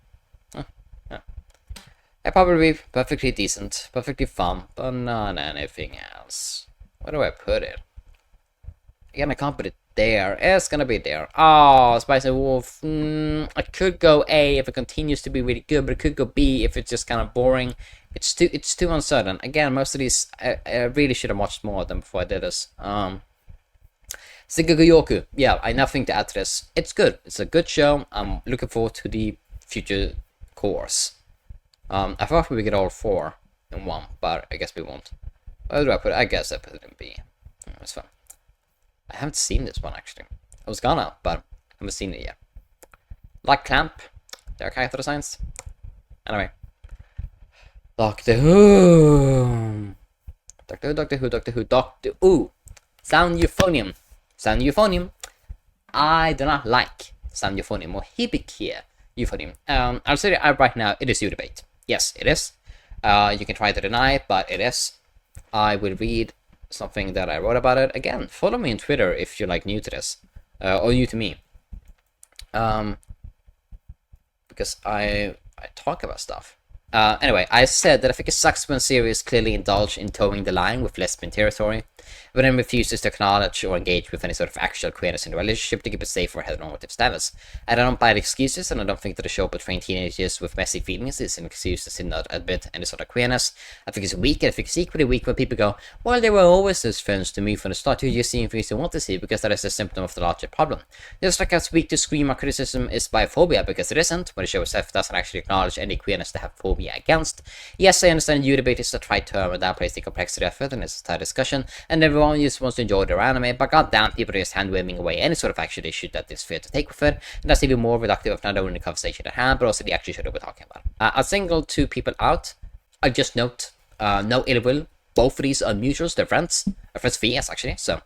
It'd probably be perfectly decent, perfectly fun, but not anything else. Where do I put it? Again, I can't put it there. It's gonna be there. Oh, Spicy Wolf. I could go A if it continues to be really good, but it could go B if it's just kind of boring. It's too uncertain. Again, most of these I really should have watched more of them before I did this. Sengoku Youko. Yeah, I have nothing to add to this. It's good. It's a good show. I'm looking forward to the future course. I thought we would get all 4 in one, but I guess we won't. Where do I put it? I guess I put it in B. That's fine. I haven't seen this one actually. I was gonna, but I haven't seen it yet. Like Clamp, their character designs. Anyway. Doctor Who. Doctor Who. Sound Euphonium. Sound Euphonium. I do not like Sound Euphonium or Hibiki Euphonium. I'll say it right now, it is your debate. Yes, it is. You can try to deny it, but it is. I will read something that I wrote about it. Again, follow me on Twitter if you're like new to this. Or new to me. Because I talk about stuff. Anyway, I said that I think it sucks when series clearly indulge in towing the line with lesbian territory, but then refuses to acknowledge or engage with any sort of actual queerness in the relationship to keep it safe for heteronormative status. I don't buy the excuses, and I don't think that the show portraying teenagers with messy feelings is an excuse to not admit any sort of queerness. I think it's weak, and I think it's equally weak when people go, well, they were always those friends to me from the start, you're just seeing things you want to see, because that is a symptom of the larger problem. Just like it's weak to scream out criticism is biphobia, because it isn't, when the show itself doesn't actually acknowledge any queerness to have phobia against. Yes, I understand you debate is a trite term and downplays the complexity of it, and it's a tight discussion, and everyone just wants to enjoy their anime, but goddamn, people are just hand-waving away any sort of actual issue that is fair to take with it, and that's even more reductive of not only the conversation at hand, but also the actual show that we're talking about. I'll single 2 people out. I just note, no ill will, both of these are mutuals, they're friends. They're friends for years, actually, so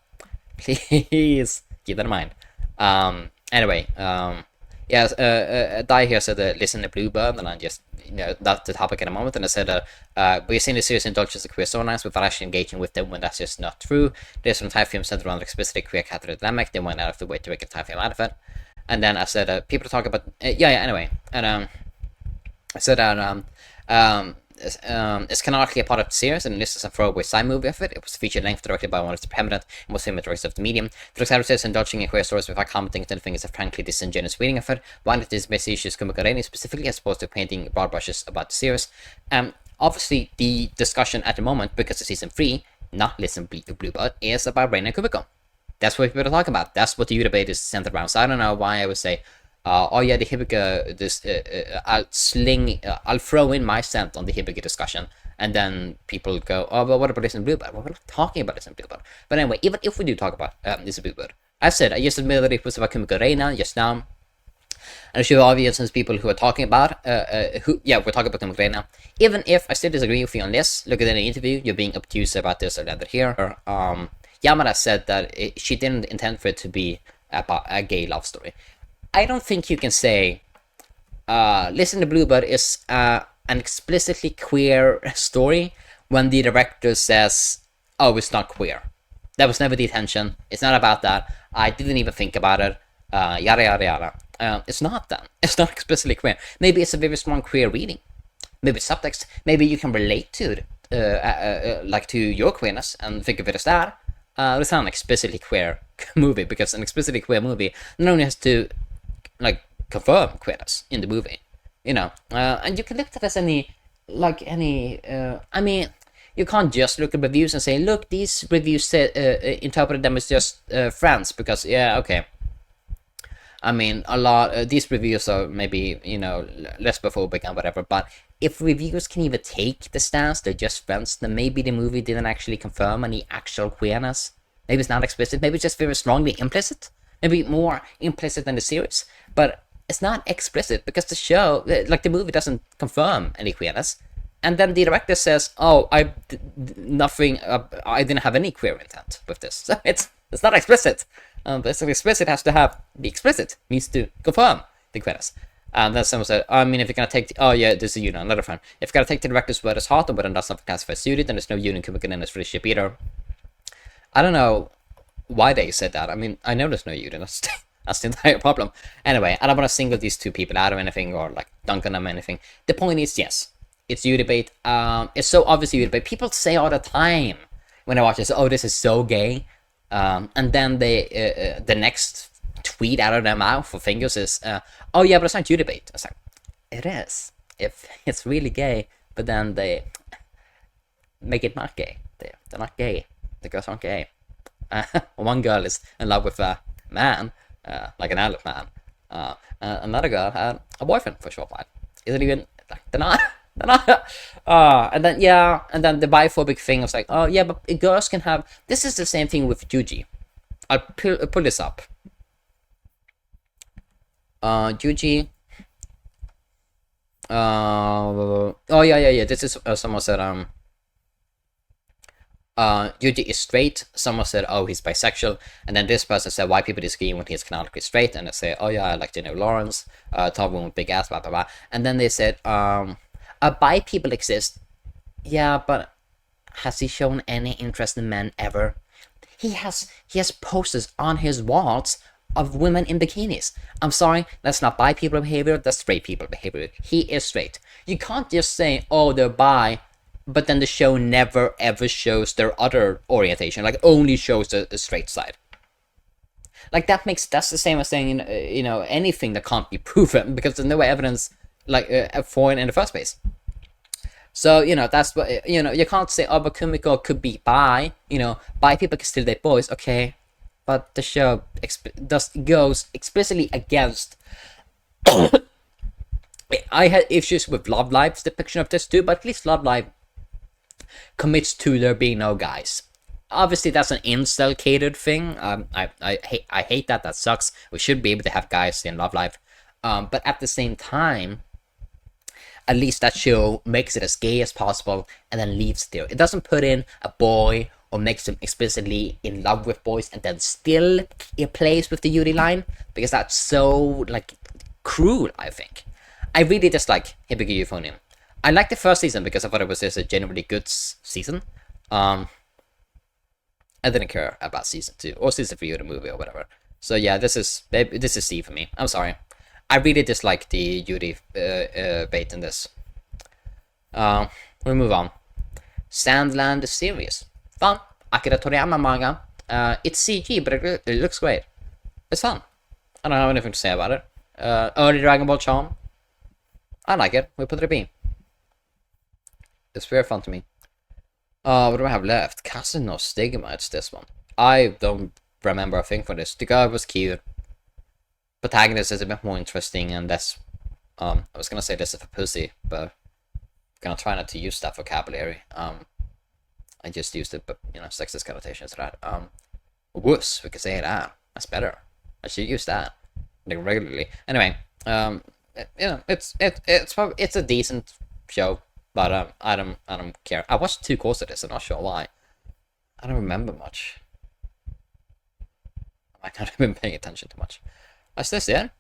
please keep that in mind. Anyway, Dai here said listen to Bluebird, and I just, that's the topic in a moment, and I said we're seeing the series indulges the queer storylines without actually engaging with them when that's just not true. There's some Thai films centered around explicitly queer character dynamic, they went out of the way to make a Thai film out of it. And then I said people talk about anyway, and I said that it's canonically a part of the series, and this is a throwaway side movie of it. It was feature length, directed by one of the prominent and most famous directors of the medium. Flux says indulging in queer stories without commenting on anything is a frankly disingenuous reading of it. One of these best issues Kumiko specifically, as opposed to painting broad brushes about the series. Obviously, the discussion at the moment, because of season 3, not listen to Bluebird, is about Reina and Kumiko. That's what people are talking about. That's what the debate is centered around. So I don't know why I would say, oh yeah, the Hibiki, I'll throw in my cent on the Hibiki discussion, and then people go, oh, well, what about this in Bluebird? Well, we're not talking about this in Bluebird. But anyway, even if we do talk about this in Bluebird, I said, I just admitted that it was about Kumiko Reina just now, and I'm sure obvious people who are talking about, we're talking about Kumiko Reina. Even if I still disagree with you on this, look at any interview, you're being obtuse about this or that here. Yamada said that she didn't intend for it to be about a gay love story. I don't think you can say, Listen to Bluebird is an explicitly queer story when the director says, oh, it's not queer. That was never the intention. It's not about that. I didn't even think about it. Yada, yada, yada. It's not that. It's not explicitly queer. Maybe it's a very strong queer reading. Maybe it's subtext. Maybe you can relate to it, like to your queerness and think of it as that. It's not an explicitly queer movie, because an explicitly queer movie not only has to confirm queerness in the movie, and you can look at it as I mean, you can't just look at reviews and say, look, these reviews interpreted them as just friends, because okay. I mean, a lot these reviews are maybe lesbophobic and whatever, but if reviewers can even take the stance they're just friends, then maybe the movie didn't actually confirm any actual queerness. Maybe it's not explicit. Maybe it's just very strongly implicit. Maybe more implicit than the series, but it's not explicit because the show, the movie, doesn't confirm any queerness. And then the director says, "Oh, I didn't have any queer intent with this." So it's not explicit. But explicit has to have the explicit means to confirm the queerness. And then someone said, I mean, if you're gonna take this is another friend. If you're gonna take the director's word as hot, or whether that's something classified suited, then there's no union Kumiko in this relationship either. I don't know why they said that. I mean, I know there's no union. That's the entire problem. Anyway, I don't want to single these two people out of anything or dunk on them or anything. The point is, yes, it's you debate. It's so obvious you debate. People say all the time when I watch this, oh, this is so gay. And then the next tweet out of their mouth for fingers is, oh yeah, but it's not Judy bait. I was like, it is. If it's really gay, but then they make it not gay. They're not gay. The girls aren't gay. One girl is in love with a man, like an adult man. Another girl had a boyfriend for a short while. Isn't even like they're not. They're not. And then the biphobic thing was like, oh yeah, but girls can have. This is the same thing with Juji. I'll pull this up. Juji. Oh yeah. This is someone said Yuji is straight. Someone said, oh, he's bisexual. And then this person said, why people disagree when he's canonically straight. And they say, oh yeah, I like Jennifer Lawrence, tall woman with big ass, blah blah blah. And then they said, bi people exist. Yeah, but has he shown any interest in men ever? He has posters on his walls of women in bikinis. I'm sorry, that's not bi people behavior, that's straight people behavior. He is straight. You can't just say, oh, they're bi, but then the show never ever shows their other orientation, like only shows the straight side. Like that's the same as saying, anything that can't be proven because there's no evidence for it in the first place. So, that's what, you can't say, oh, but Kumiko could be bi, bi people can still date boys, okay, but the show goes explicitly against. I had issues with Love Live's depiction of this too, but at least Love Live commits to there being no guys. Obviously, that's an incel catered thing. I hate that. That sucks. We should be able to have guys in Love Live, but at the same time, at least that show makes it as gay as possible and then leaves it there. It doesn't put in a boy or makes him explicitly in love with boys and then still it plays with the Yuri line, because that's so cruel. I think I really dislike Hibiki Euphonium. I liked the first season because I thought it was just a genuinely good season. I didn't care about season 2 or season 3 of the movie or whatever. So yeah, this is C for me. I'm sorry. I really dislike the Yuri bait in this. We'll move on. Sandland series. Fun. Akira Toriyama manga. It's CG, but it looks great. It's fun. I don't have anything to say about it. Early Dragon Ball charm. I like it. We put it a B. It's very fun to me. What do I have left? Kaze no Stigma. It's this one. I don't remember a thing for this. The girl was cute. Protagonist is a bit more interesting, and that's I was gonna say this is for pussy, but I'm gonna try not to use that vocabulary. I just used it, but sexist connotations to that. Wuss, we could say that. That's better. I should use that regularly. Anyway, it's a decent show, but I don't care. I watched 2 courses of this. I'm not sure why. I don't remember much. I might not have been paying attention too much. Is this it?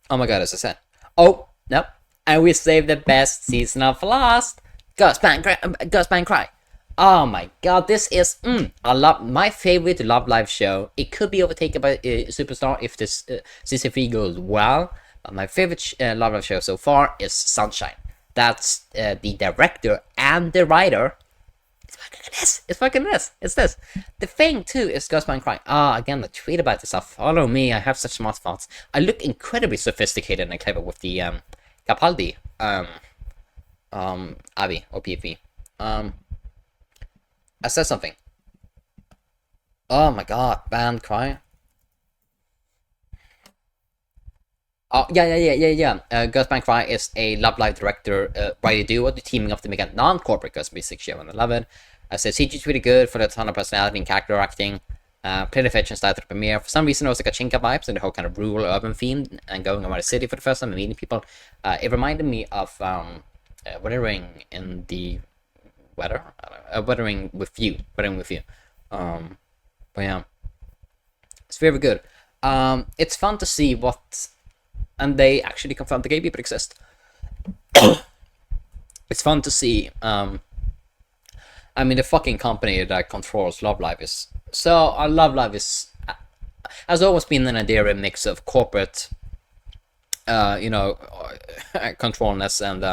Oh my god, it's a set. Oh, nope. And we saved the best season of last. Ghost Band Cry. Oh my god, this is I love my favorite Love Live show. It could be overtaken by Superstar if this season 3 goes well. But my favorite Love Live show so far is Sunshine. That's the director and the writer. It's fucking this. It's this. The thing too is Ghost Band Cry. Again, the tweet about this. Follow me. I have such smart thoughts. I look incredibly sophisticated and clever with the Capaldi Abby or PV. I said something. Oh my god, Band Cry. Oh yeah. Ghost Band Cry is a Love Live director, writer duo, teaming up to make a non-corporate Ghost Music show, and I love it. I said CG is really good for the ton of personality and character acting. Played a fetch and started the premiere. For some reason, it was like a Chinka vibes and the whole kind of rural urban theme and going around the city for the first time and meeting people. It reminded me of Weathering in the Weather. Weathering with You. But yeah, it's very good. It's fun to see what. And they actually confirmed the gay people exist. It's fun to see. The fucking company that controls Love Live is so. Love Live has always been an endearing mix of corporate, controlness and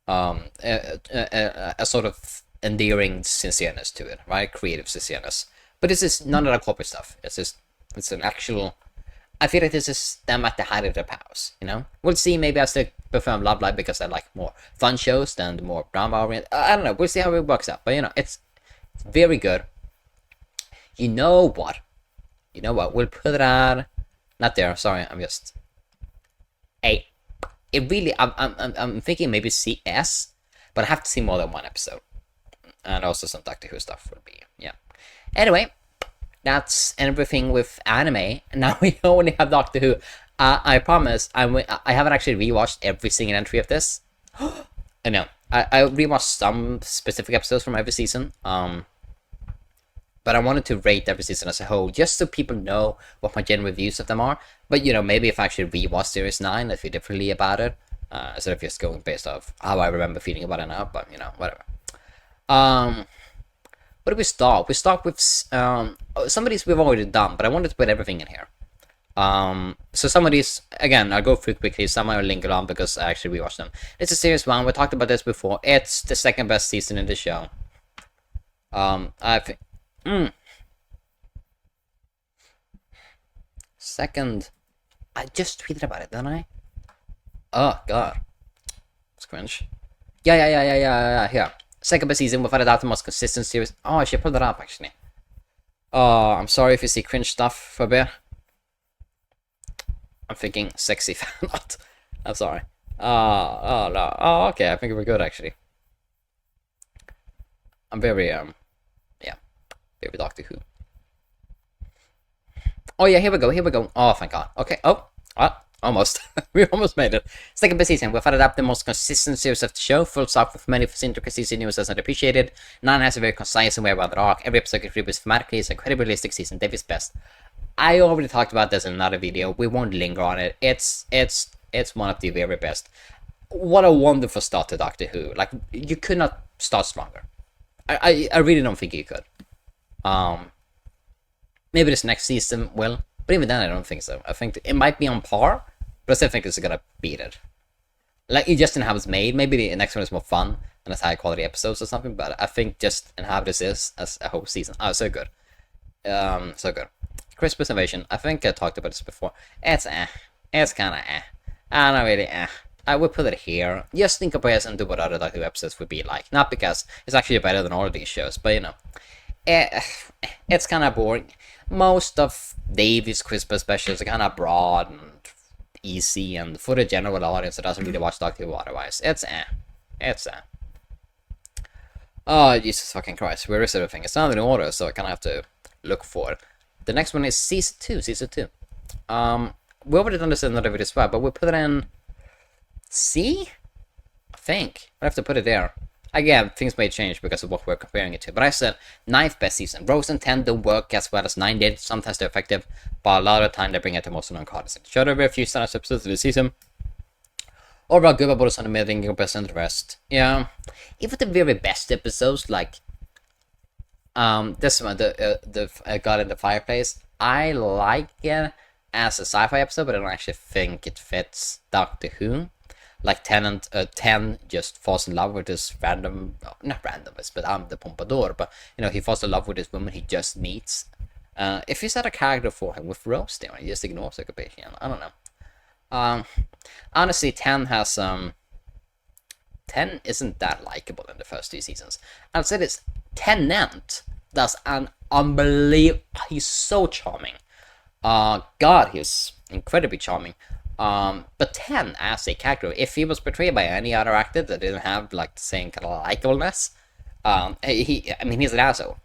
a sort of endearing sincereness to it, right? Creative sincereness. But this is none of the corporate stuff. It's an actual. I feel like this is them at the height of their powers. You know, we'll see. Maybe I still prefer Love Live because I like more fun shows than the more drama oriented. I don't know. We'll see how it works out. But you know, it's very good. You know what? We'll put it at not there. Sorry, I'm just. Hey, it really. I'm thinking maybe CS, but I have to see more than one episode, and also some Doctor Who stuff would be Anyway. That's everything with anime. Now we only have Doctor Who. I promise I haven't actually rewatched every single entry of this. I know. I rewatched some specific episodes from every season. But I wanted to rate every season as a whole, just so people know what my general reviews of them are. But you know, maybe if I actually rewatch Series 9, I feel differently about it. Instead of just going based off how I remember feeling about it now. But you know, whatever. Where do we start? We start with some of these we've already done, but I wanted to put everything in here. So some of these, again, I'll go through quickly. Some I'll linger on because I actually rewatched them. It's a Series 1. We talked about this before. It's the second best season in the show. I think. Second. I just tweeted about it, didn't I? Oh, God. It's cringe. Yeah. Here. Second best season, without a doubt the most consistent series. Oh, I should pull that up, actually. Oh, I'm sorry if you see cringe stuff for a bit. I'm thinking sexy fan art. I'm sorry. Oh, no. Oh, okay, I think we're good, actually. I'm very, very Doctor Who. Oh, yeah, here we go. Oh, thank God. Okay, almost. We almost made it. Second best season. We've added up the most consistent series of the show. Full stop with many intricacies and nuances not appreciated. 9 has a very concise and well-rounded arc. Every episode contributes thematically. It's an incredibly realistic season. David's best. I already talked about this in another video. We won't linger on it. It's one of the very best. What a wonderful start to Doctor Who. Like, you could not start stronger. I really don't think you could. Maybe this next season will. But even then, I don't think so. I think it might be on par. But I still think it's gonna beat it. Like, just in how it's made, maybe the next one is more fun and it's high quality episodes or something, but I think just in how this is as a whole season. Oh, so good. So good. Christmas Invasion. I think I talked about this before. It's kinda I don't really I would put it here, just in comparison to what other Doctor Who episodes would be like. Not because it's actually better than all of these shows, but you know. It's kinda boring. Most of Davy's Christmas specials are kinda broad and easy, and for the general audience that doesn't really watch Doctor Who otherwise, it's Oh, Jesus fucking Christ, where is everything? It's not in order, so I kind of have to look for it. The next one is Season 2. We already done this in another video as well, but we'll put it in C? I think. I have to put it there. Again, things may change because of what we're comparing it to, but I said 9th best season. Rose and 10 don't work as well as 9 did. Sometimes they're effective, but a lot of the time they bring it to most non-cards. Show there were a few standout episodes of the season. Overall good, but it's on the middle in comparison to the rest. Yeah. Even the very best episodes, like this one, the God in the Fireplace, I like it as a sci-fi episode, but I don't actually think it fits Doctor Who. Like Tennant, 10 just falls in love with this random, not randomist, but I'm the Pompadour, but you know, he falls in love with this woman he just meets. If you set a character for him with Rose there, he just ignores the occupation. I don't know. Honestly, 10 has 10 isn't that likable in the first 2 seasons. I'll say this, Tennant does an unbelievable, he's so charming. God, he's incredibly charming. But 10 as a character, if he was portrayed by any other actor that didn't have like the same kind of likableness, he's an asshole.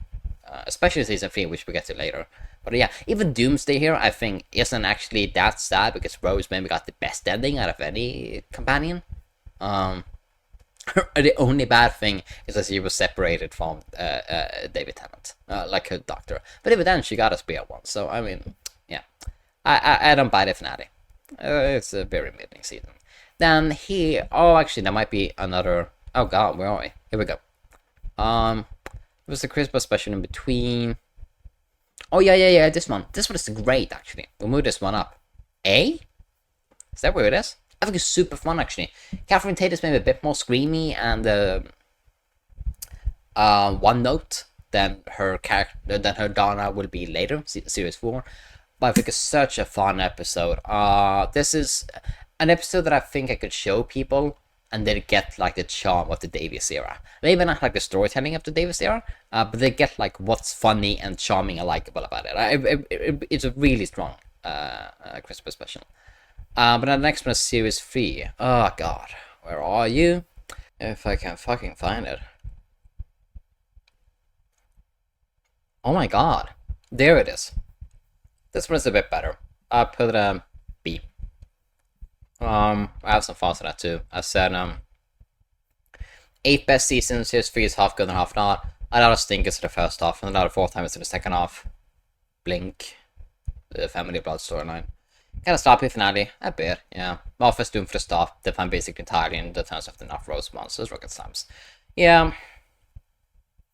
Especially season 3, which we'll get to later. But yeah, even Doomsday here, I think, isn't actually that sad because Rose maybe got the best ending out of any companion. The only bad thing is that she was separated from David Tennant, like her doctor. But even then, she got a spare one. So, I mean, yeah. I don't buy the finale. It's a very middling season. Then here, actually, there might be another. Oh God, where are we? Here we go. It was a Christmas special in between. Oh yeah. This one is great actually. We'll move this one up. A? Is that where it is? I think it's super fun actually. Catherine Tate is maybe a bit more screamy, and One Note, than her character, than her Donna will be later, series 4. But I think it's such a fun episode. This is an episode that I think I could show people, and they get like the charm of the Davies era. Maybe not like the storytelling of the Davies era, but they get like what's funny and charming and likable about it. It's a really strong Christmas special. But the next one is series 3. Oh god, where are you? If I can fucking find it. Oh my god, there it is. This one is a bit better. I put it B. I have some thoughts on that too. I said 8 best seasons, series 3 is half good and half not. A lot of stinkers in the first half, and a lot of 4 timers in the second half. Blink. The Family Blood storyline. Kind of sloppy finale, a bit, yeah. Martha's doomed for the stuff, defined basically entirely in the terms of the enough rose monsters, rocket slams. Yeah.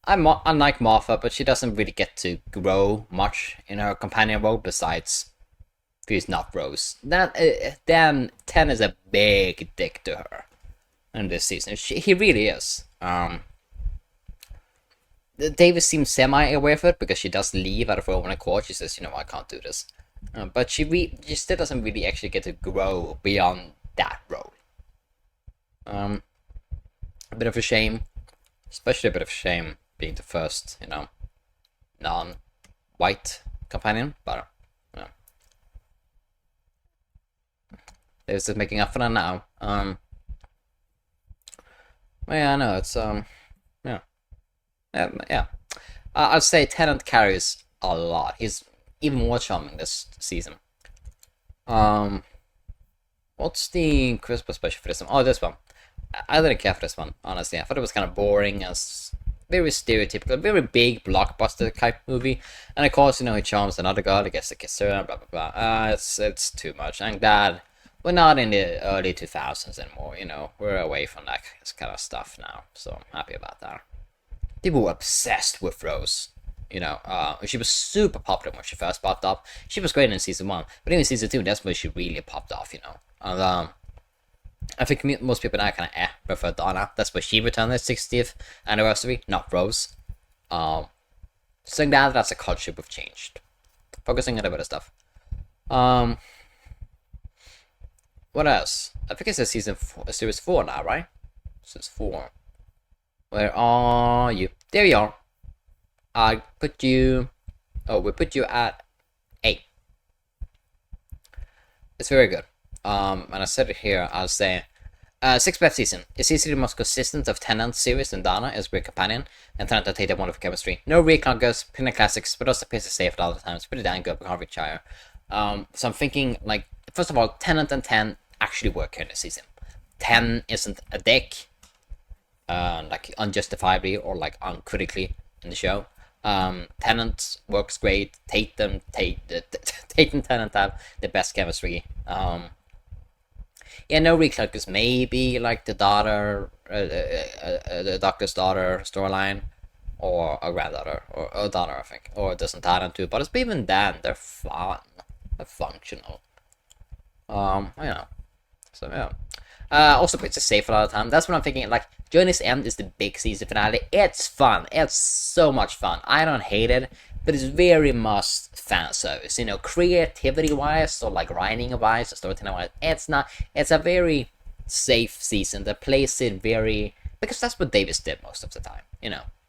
I like Martha, but she doesn't really get to grow much in her companion role besides she's not Rose. Then Ten is a big dick to her in this season. He really is. Davis seems semi-aware of it because she does leave out of her own accord. She says, I can't do this. But she still doesn't really actually get to grow beyond that role. A bit of a shame. Especially a bit of a shame being the first, non-white companion. But, Davis is making up for that now. Well, yeah, I know, it's, yeah. I'll say Tennant carries a lot. He's even more charming this season. What's the Christmas special for this one? Oh, this one. I didn't care for this one, honestly. I thought it was kind of boring and very stereotypical, very big blockbuster type movie. And of course, he charms another girl, I guess to kiss her, and blah blah blah. It's too much. I'm glad we're not in the early 2000s anymore. We're away from that kind of stuff now. So I'm happy about that. People were obsessed with Rose. She was super popular when she first popped up. She was great in season 1, but in season 2, that's when she really popped off. And I think most people now kind of prefer Donna. That's why she returned her 60th anniversary, not Rose. So I'm glad that's a culture we've changed. Focusing on a bit of stuff. What else? I think it's a series 4 now, right? Series 4. Where are you? There you are. I put you... Oh, we put you at 8. It's very good. And I said it here, I'll say... 6th best season. It's easily the most consistent of Tennant's series, and Donna is a great companion, and Tennant and Tate have wonderful chemistry. No recloggers, plenty of classics, but also appears to save it all the time. It's pretty damn good with Harvey Shire. So I'm thinking, first of all, Tennant and Ten actually work here in this season. Ten isn't a dick, unjustifiably or uncritically in the show. Tennant works great. Tate and Tennant have the best chemistry. No recloggers. Maybe the daughter, the doctor's daughter storyline, or a granddaughter, or a daughter, I think, or doesn't tie them too. But it's even then, they're fun, they're functional. So yeah. Also it's safe a lot of time. That's what I'm thinking. Journey's End is the big season finale. It's fun. It's so much fun. I don't hate it, but it's very much fan service. Creativity wise, or writing wise, or storytelling wise, it's not. It's a very safe season that plays it very, because that's what Davis did most of the time.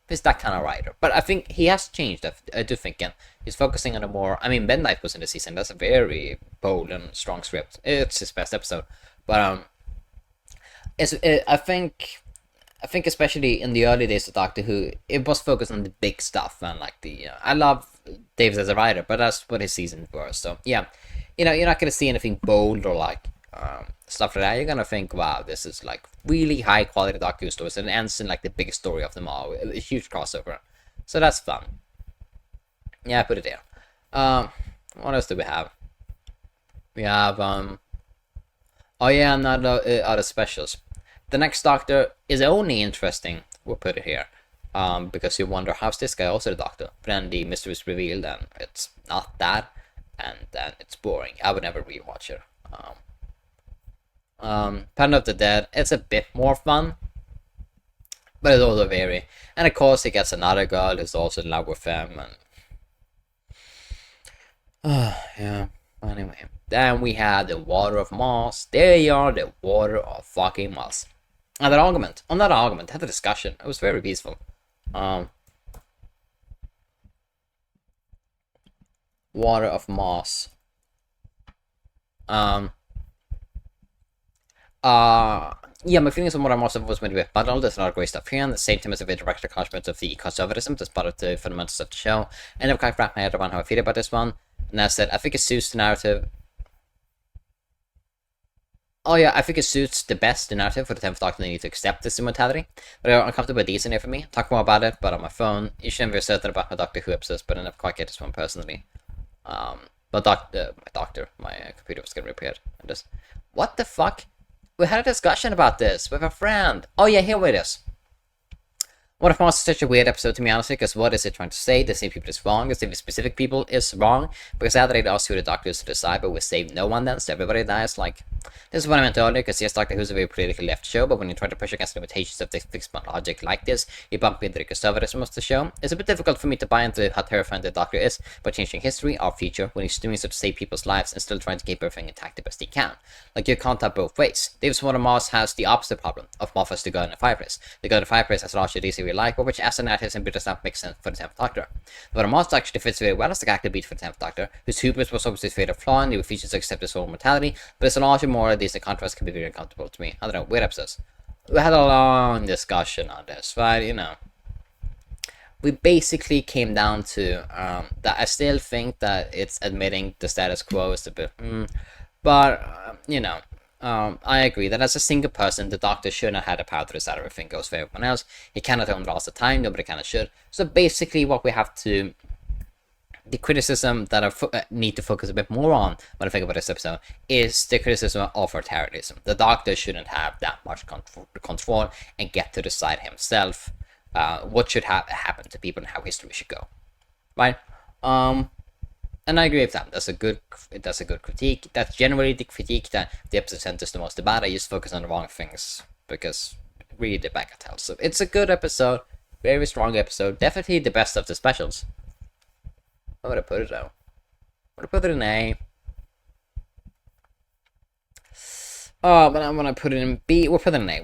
He's that kind of writer. But I think he has changed. I do think, and he's focusing on a more. Midnight was in the season. That's a very bold and strong script. It's his best episode, but I think especially in the early days of Doctor Who, it was focused on the big stuff and I love Davis as a writer, but that's what his seasons were. So yeah, you're not gonna see anything bold or stuff like that. You're gonna think, wow, this is really high quality Doctor Who stories, and it ends in the biggest story of them all, a huge crossover. So that's fun. Yeah, I put it there. What else do we have? We have oh yeah, not other specials. The next Doctor is only interesting, we'll put it here, because you wonder, how's this guy also the Doctor? But then the mystery is revealed, and it's not that, and then it's boring. I would never rewatch it. Planet of the Dead, it's a bit more fun, but it's also very. And of course, he gets another girl who's also in love with him, and yeah. Anyway, then we had the Water of Mars. There you are, the Water of fucking Mars. Another argument, had a discussion. It was very peaceful. Water of Mars. Yeah, my feelings on Water of Mars was maybe a bit muddled. There's a lot of great stuff here, and the same time as a bit direct acknowledgement of the conservatism that's part of the fundamentals of the show. And I've kind of wrapped my head around how I feel about this one. And as I said, I think it suits the narrative. Oh yeah, I think it suits the best the narrative for the 10th Doctor. They need to accept this immortality. But I'm uncomfortable with these in here for me. Talk more about it, but on my phone. You shouldn't be certain about my Doctor Who episodes, but I never quite get this one personally. But my computer was getting repaired. And just, what the fuck? We had a discussion about this with a friend. Oh yeah, here it is. What if Mars is such a weird episode to me, honestly, because what is it trying to say? The same people is wrong, the same specific people is wrong, because now that it asks who the Doctor is to decide, but we save no one then, so everybody dies, like, this is what I meant earlier, because yes, Doctor Who's a very politically left show, but when you try to push against the limitations of the fixed logic like this, you bump into the conservatism of the show. It's a bit difficult for me to buy into how terrifying the Doctor is, by changing history, our future, when he's doing so to save people's lives, and still trying to keep everything intact the best he can. Like, you can't have both ways. David's Water Mars has the opposite problem, of Moff as the God in the Fireplace. The God in the Fireplace has largely DC we like, but which as a narrative simply does not make sense for the 10th Doctor. The Water Mars actually fits very well as the character beat for the 10th Doctor, whose hubris was obviously his fatal flaw, and he refuses to accept his own mortality, but it's a larger moral these the contrast can be very uncomfortable to me. I don't know, weird episodes. We had a long discussion on this, right? You know. We basically came down to that I still think that it's admitting the status quo is a bit, but you know, I agree that as a single person, the Doctor should not have the power to decide everything goes for everyone else. He cannot own it all the time. Nobody kind of should. So basically, what we have to, the criticism that I need to focus a bit more on when I think about this episode is the criticism of authoritarianism. The Doctor shouldn't have that much control and get to decide himself what should happen to people and how history should go, right? And I agree with that. That's a good critique. That's generally the critique that the episode centers the most about. I just focus on the wrong things because really the back tells. So it's a good episode, very strong episode, definitely the best of the specials. I'm gonna put it though. I'm gonna put it in A. Oh, but I'm gonna put it in B. We'll put it in A.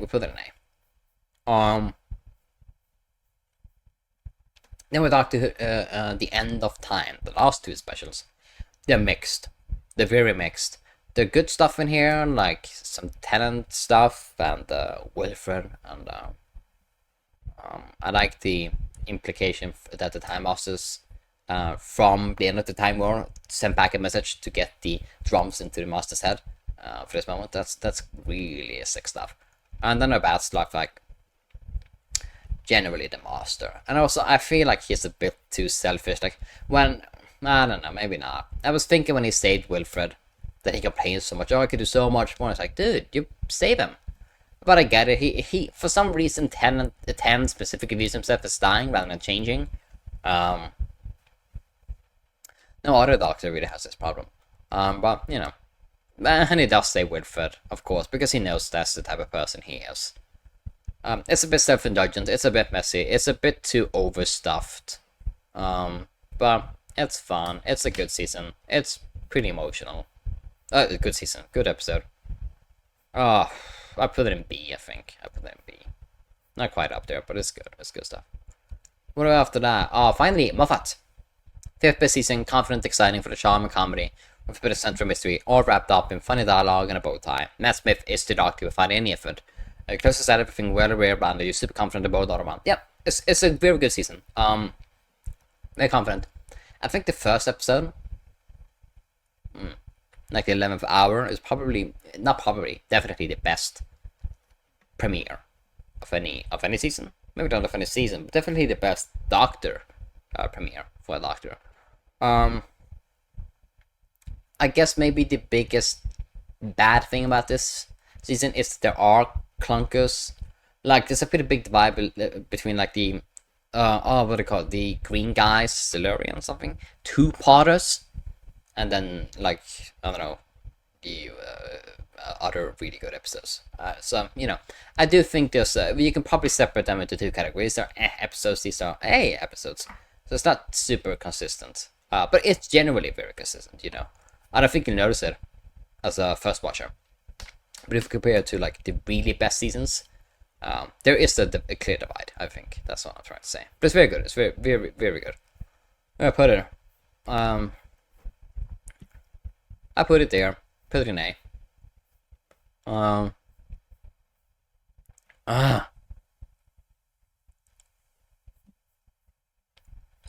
Then we talk to the End of Time, the last two specials. They're mixed. They're very mixed. There's good stuff in here, like some Tennant stuff and Wilfred, and I like the implication that the Time Masters from the end of the Time War sent back a message to get the drums into the Master's head for this moment. That's really sick stuff. And then about stuff like generally the Master, and also I feel like he's a bit too selfish. Like when I don't know, maybe not. I was thinking when he saved Wilfred that he complains so much. Oh, I could do so much more. It's like, dude, you save him. But I get it. He for some reason Tennant specifically views himself as dying rather than changing. No other Doctor really has this problem. But you know, and he does save Wilfred, of course, because he knows that's the type of person he is. It's a bit self-indulgent, it's a bit messy, it's a bit too overstuffed. But it's fun, it's a good season, it's pretty emotional. Good season, good episode. Oh, I put it in B, I think. I put it in B. Not quite up there, but it's good stuff. What about after that? Oh, finally, Moffat. 5th best season, confident, exciting for the charm and comedy, with a bit of central mystery, all wrapped up in funny dialogue and a bow tie. Matt Smith is the Doctor without any effort. Closest at everything well aware brand. You're super confident about the other one. Yep, it's a very good season. Very confident. I think the first episode, like the 11th hour, is definitely the best premiere of any season. Maybe not of any season, but definitely the best Doctor premiere for a Doctor. I guess maybe the biggest bad thing about this season is there are clunkers. Like there's a pretty big divide between like the what do they call it? The green guys, Silurian or something, two Potters, and then like I don't know, the other really good episodes. So I do think there's you can probably separate them into two categories. There are episodes, these are episodes. So it's not super consistent, but it's generally very consistent. I don't think you'll notice it as a first watcher, but if you compare it to like the really best seasons, there is a clear divide. I think that's what I'm trying to say. But it's very good. It's very, very, very good. I put it. I put it there. Put it in A.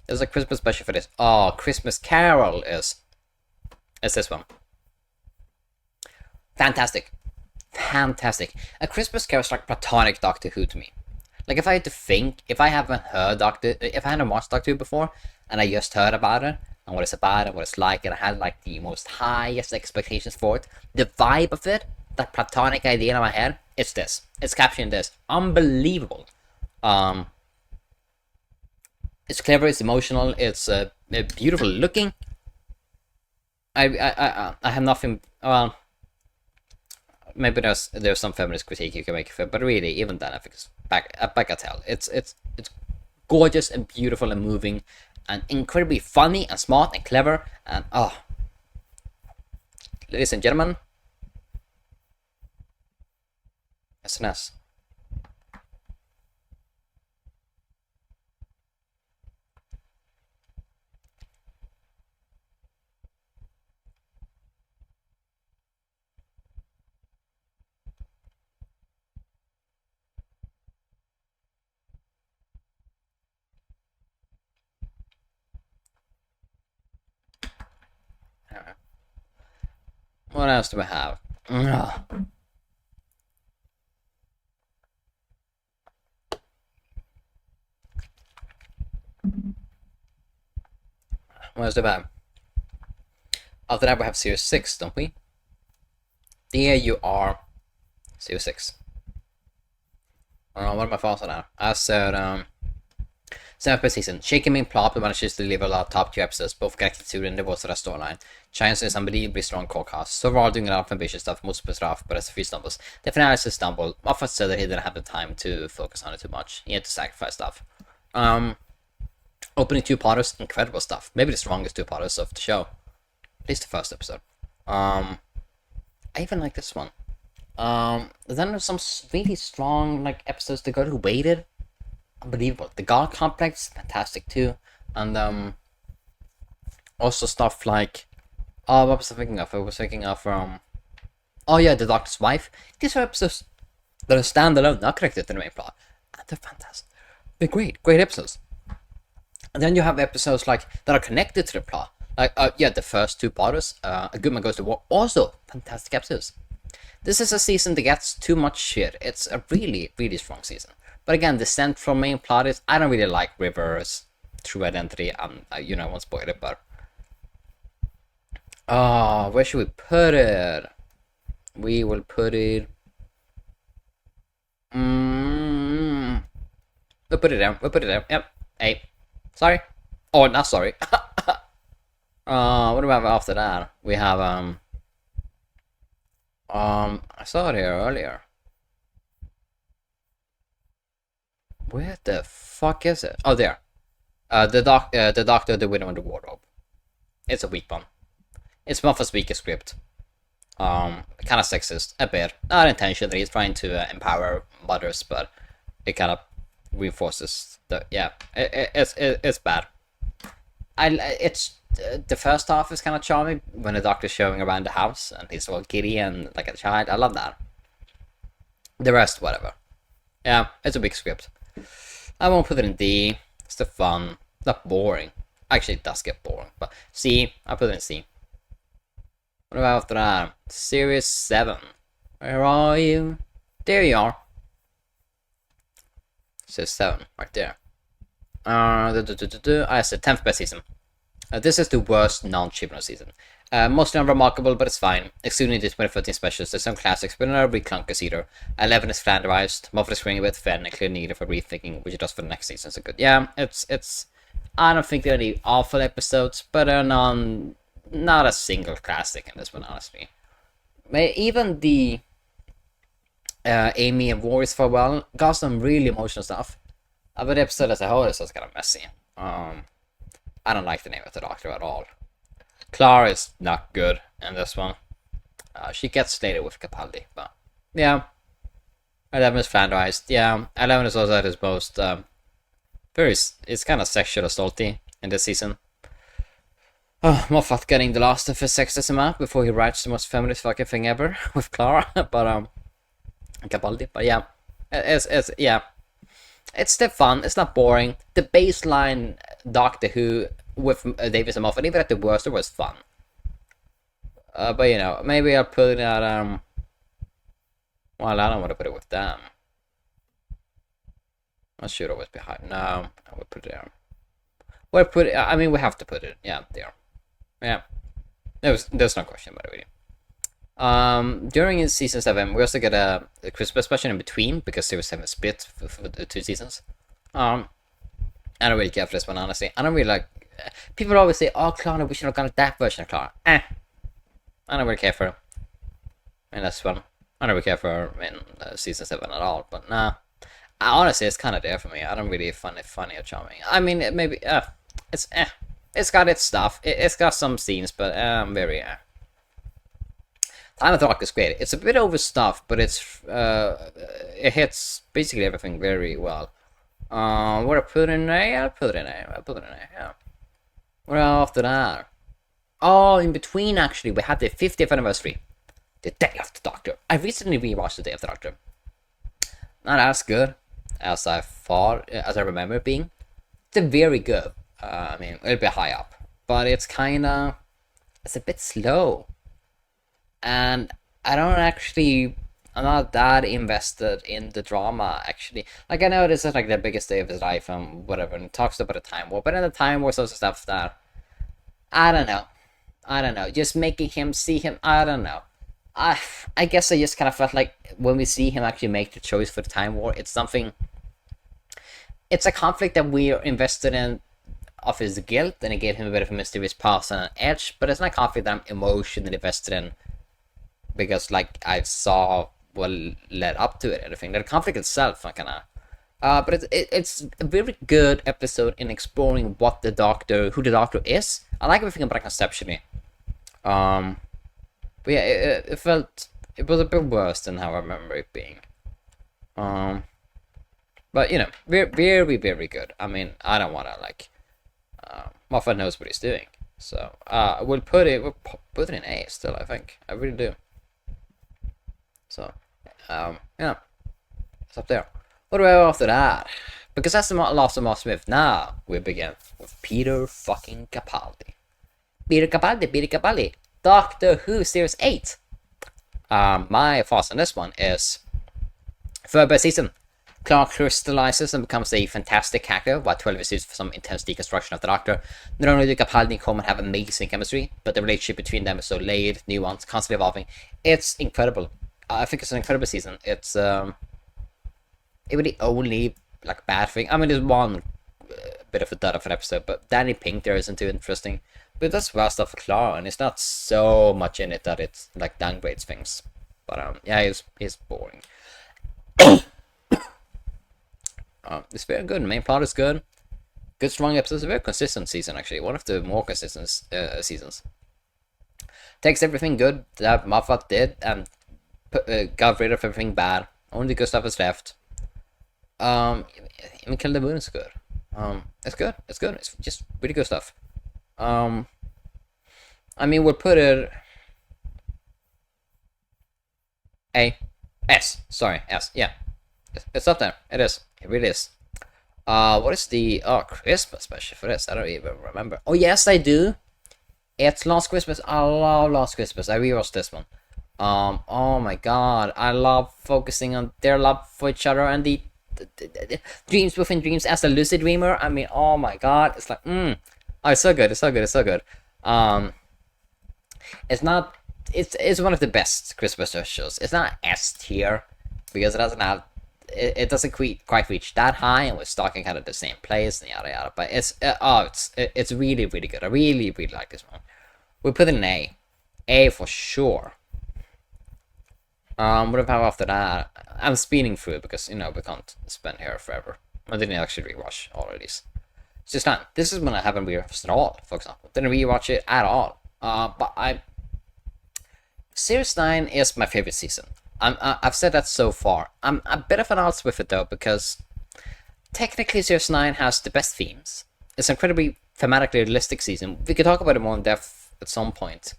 There's a Christmas special for this. Oh, Christmas Carol is this one. Fantastic. Fantastic. A Christmas Carol is like platonic Doctor Who to me. Like if I had to think, if I haven't watched Doctor Who before, and I just heard about it, and what it's about, and what it's like, and I had like the most highest expectations for it, the vibe of it, that platonic idea in my head, it's this. It's capturing this. Unbelievable. It's clever, it's emotional, it's beautiful looking. I have nothing. Well, maybe there's some feminist critique you can make of it, but really, even then, I think it's bagatelle. It's gorgeous and beautiful and moving, and incredibly funny and smart and clever, and ladies and gentlemen, SNS. What else do we have? What else do we have? After that we have Series 6, don't we? There you are. Series 6. What are my thoughts on that? I said, 7th per season. Shaky main plot, but manages to deliver a lot of top tier episodes, both connected to and devoted to the storyline. Giants is unbelievably strong core cast. So overall doing a lot of ambitious stuff, multiple stuff, but as a few stumbles. The finale is a stumble. Moffat said that he didn't have the time to focus on it too much. He had to sacrifice stuff. Opening 2-parters, incredible stuff. Maybe the strongest 2-parters of the show. At least the first episode. I even like this one. Then there's some really strong like episodes that go to Waited. Unbelievable. The God Complex, fantastic too. And also stuff like what was I thinking of? I was thinking of The Doctor's Wife. These are episodes that are standalone, not connected to the main plot. And they're fantastic. They're great episodes. And then you have episodes like that are connected to the plot. Like the first 2-parters, A Good Man Goes to War, also fantastic episodes. This is a season that gets too much shit. It's a really, really strong season. But again, the central main plot is I don't really like River's true identity. I won't spoil it, but where should we put it? We will put it. We'll put it there. Yep. A. Sorry. Oh, not sorry. What do we have after that? We have I saw it here earlier. Where the fuck is it? Oh, there. The Doctor, the Widow, and the Wardrobe. It's a weak one. It's Moffat's weakest script. Kind of sexist, a bit. Not intentionally. He's trying to empower mothers, but it kind of reinforces the it's bad. It's the first half is kind of charming when the Doctor's showing around the house and he's all giddy and like a child. I love that. The rest, whatever. Yeah, it's a big script. I won't put it in D. It's the fun. Not boring. Actually, it does get boring, but C. I'll put it in C. What about after that? Series 7. Where are you? There you are. Series 7, right there. I said 10th best season. This is the worst non-Chibnall season. Mostly unremarkable, but it's fine. Excluding the 2013 specials, there's some classics, but not really clunkers either. 11 is flanderized. Moffat is screening with Fenn and clear needed for rethinking, which it does for the next season. So good. Yeah, it's. I don't think there are any awful episodes, but not a single classic in this one, honestly. Even the Amy and Warriors farewell got some really emotional stuff. But the episode as a whole is just kind of messy. I don't like the name of the Doctor at all. Clara is not good in this one. She gets slated with Capaldi, but yeah. 11 is flanderized. Yeah, 11 is also at his most it's kind of sexual assaulty in this season. Moffat getting the last of his sexism out before he writes the most feminist fucking thing ever with Clara, but Capaldi. But yeah, it's yeah, it's still fun. It's not boring. The baseline Doctor Who with Davis and Moffat, even at the worst, it was fun. But you know, maybe I'll put it at well, I don't want to put it with them. I should always be high. No, I would put it there. Well, put it. I mean, we have to put it. Yeah, there. Yeah, there's no question about it. Really. During season 7, we also get a Christmas special in between because series 7 split for the 2 seasons. I don't really care for this one, honestly. I don't really like. People always say, "Oh, Clara, we should have got that version of Clara." I don't really care for her in this one. I don't really care for her in season 7 at all. But nah, honestly, it's kind of there for me. I don't really find it funny or charming. I mean, maybe it's It's got its stuff. It's got some scenes, but very Time of the Rock is great. It's a bit overstuffed, but it hits basically everything very well. What I put in A? I'll put it in A. Yeah. What after that? Oh, in between actually, we had the 50th anniversary, the Day of the Doctor. I recently rewatched the Day of the Doctor. Not as good as I thought, as I remember it being. It's very good. I mean, a little bit high up, but it's a bit slow, and I'm not that invested in the drama, actually. Like, I know this is like the biggest day of his life and whatever, and it talks about a time war, but in the time war, also stuff that, I don't know, just making him see him, I don't know. I guess I just kind of felt like when we see him actually make the choice for the time war, it's a conflict that we're invested in of his guilt, and it gave him a bit of a mysterious past and an edge, but it's not a conflict that I'm emotionally invested in because, like, I saw what led up to it and everything. The conflict itself, I kind of, but it's a very good episode in exploring who the Doctor is. I like everything about it conceptually. But yeah, it was a bit worse than how I remember it being. But you know, very, very good. I mean, I don't want to like. Moffat knows what he's doing, so we'll put it in A still. I think I really do. So, yeah, it's up there. What about after that? Because that's the last of Mark Smith. Now we begin with Peter fucking Capaldi. Peter Capaldi. Doctor Who Series 8. My thoughts on this one is, third best season. Clark crystallizes and becomes a fantastic hacker, while 12 is used for some intense deconstruction of the Doctor. Not only do Capaldi and Coleman have amazing chemistry, but the relationship between them is so layered, nuanced, constantly evolving. It's incredible. I think it's an incredible season. It's it really only like bad thing. I mean, there's one bit of a dud of an episode, but Danny Pink there isn't too interesting. But that's well stuff for Clara, and it's not so much in it that it's like downgrades things. But yeah, it's boring. It's very good. The main plot is good. Good, strong episodes. A very consistent season, actually. One of the more consistent seasons. Takes everything good that Moffat did and got rid of everything bad. Only good stuff is left. Even Kill the Moon is good. It's good. It's just really good stuff. I mean, we'll put it S. Yeah. It's up there. It is. It really is. What is the Christmas special for this? I don't even remember. Oh yes, I do. It's Last Christmas. I love Last Christmas. I rewatched this one. Oh my god, I love focusing on their love for each other and the dreams within dreams as a lucid dreamer. I mean, oh my god, it's like oh, it's so good. It's so good. It's not. It's one of the best Christmas specials. It's not S tier because it doesn't have. It doesn't quite reach that high, and we're stuck in kind of the same place and yada yada. But it's really, really good. I really, really like this one. We put it in A for sure. What do we have after that? I'm speeding through it because, you know, we can't spend here forever. I didn't actually rewatch all of these. It's just not. This is when I haven't rewatched at all, for example. Didn't rewatch it at all. Series 9 is my favorite season. I've said that so far. I'm a bit of an odds with it though, because technically Series 9 has the best themes. It's an incredibly thematically realistic season. We could talk about it more in depth at some point.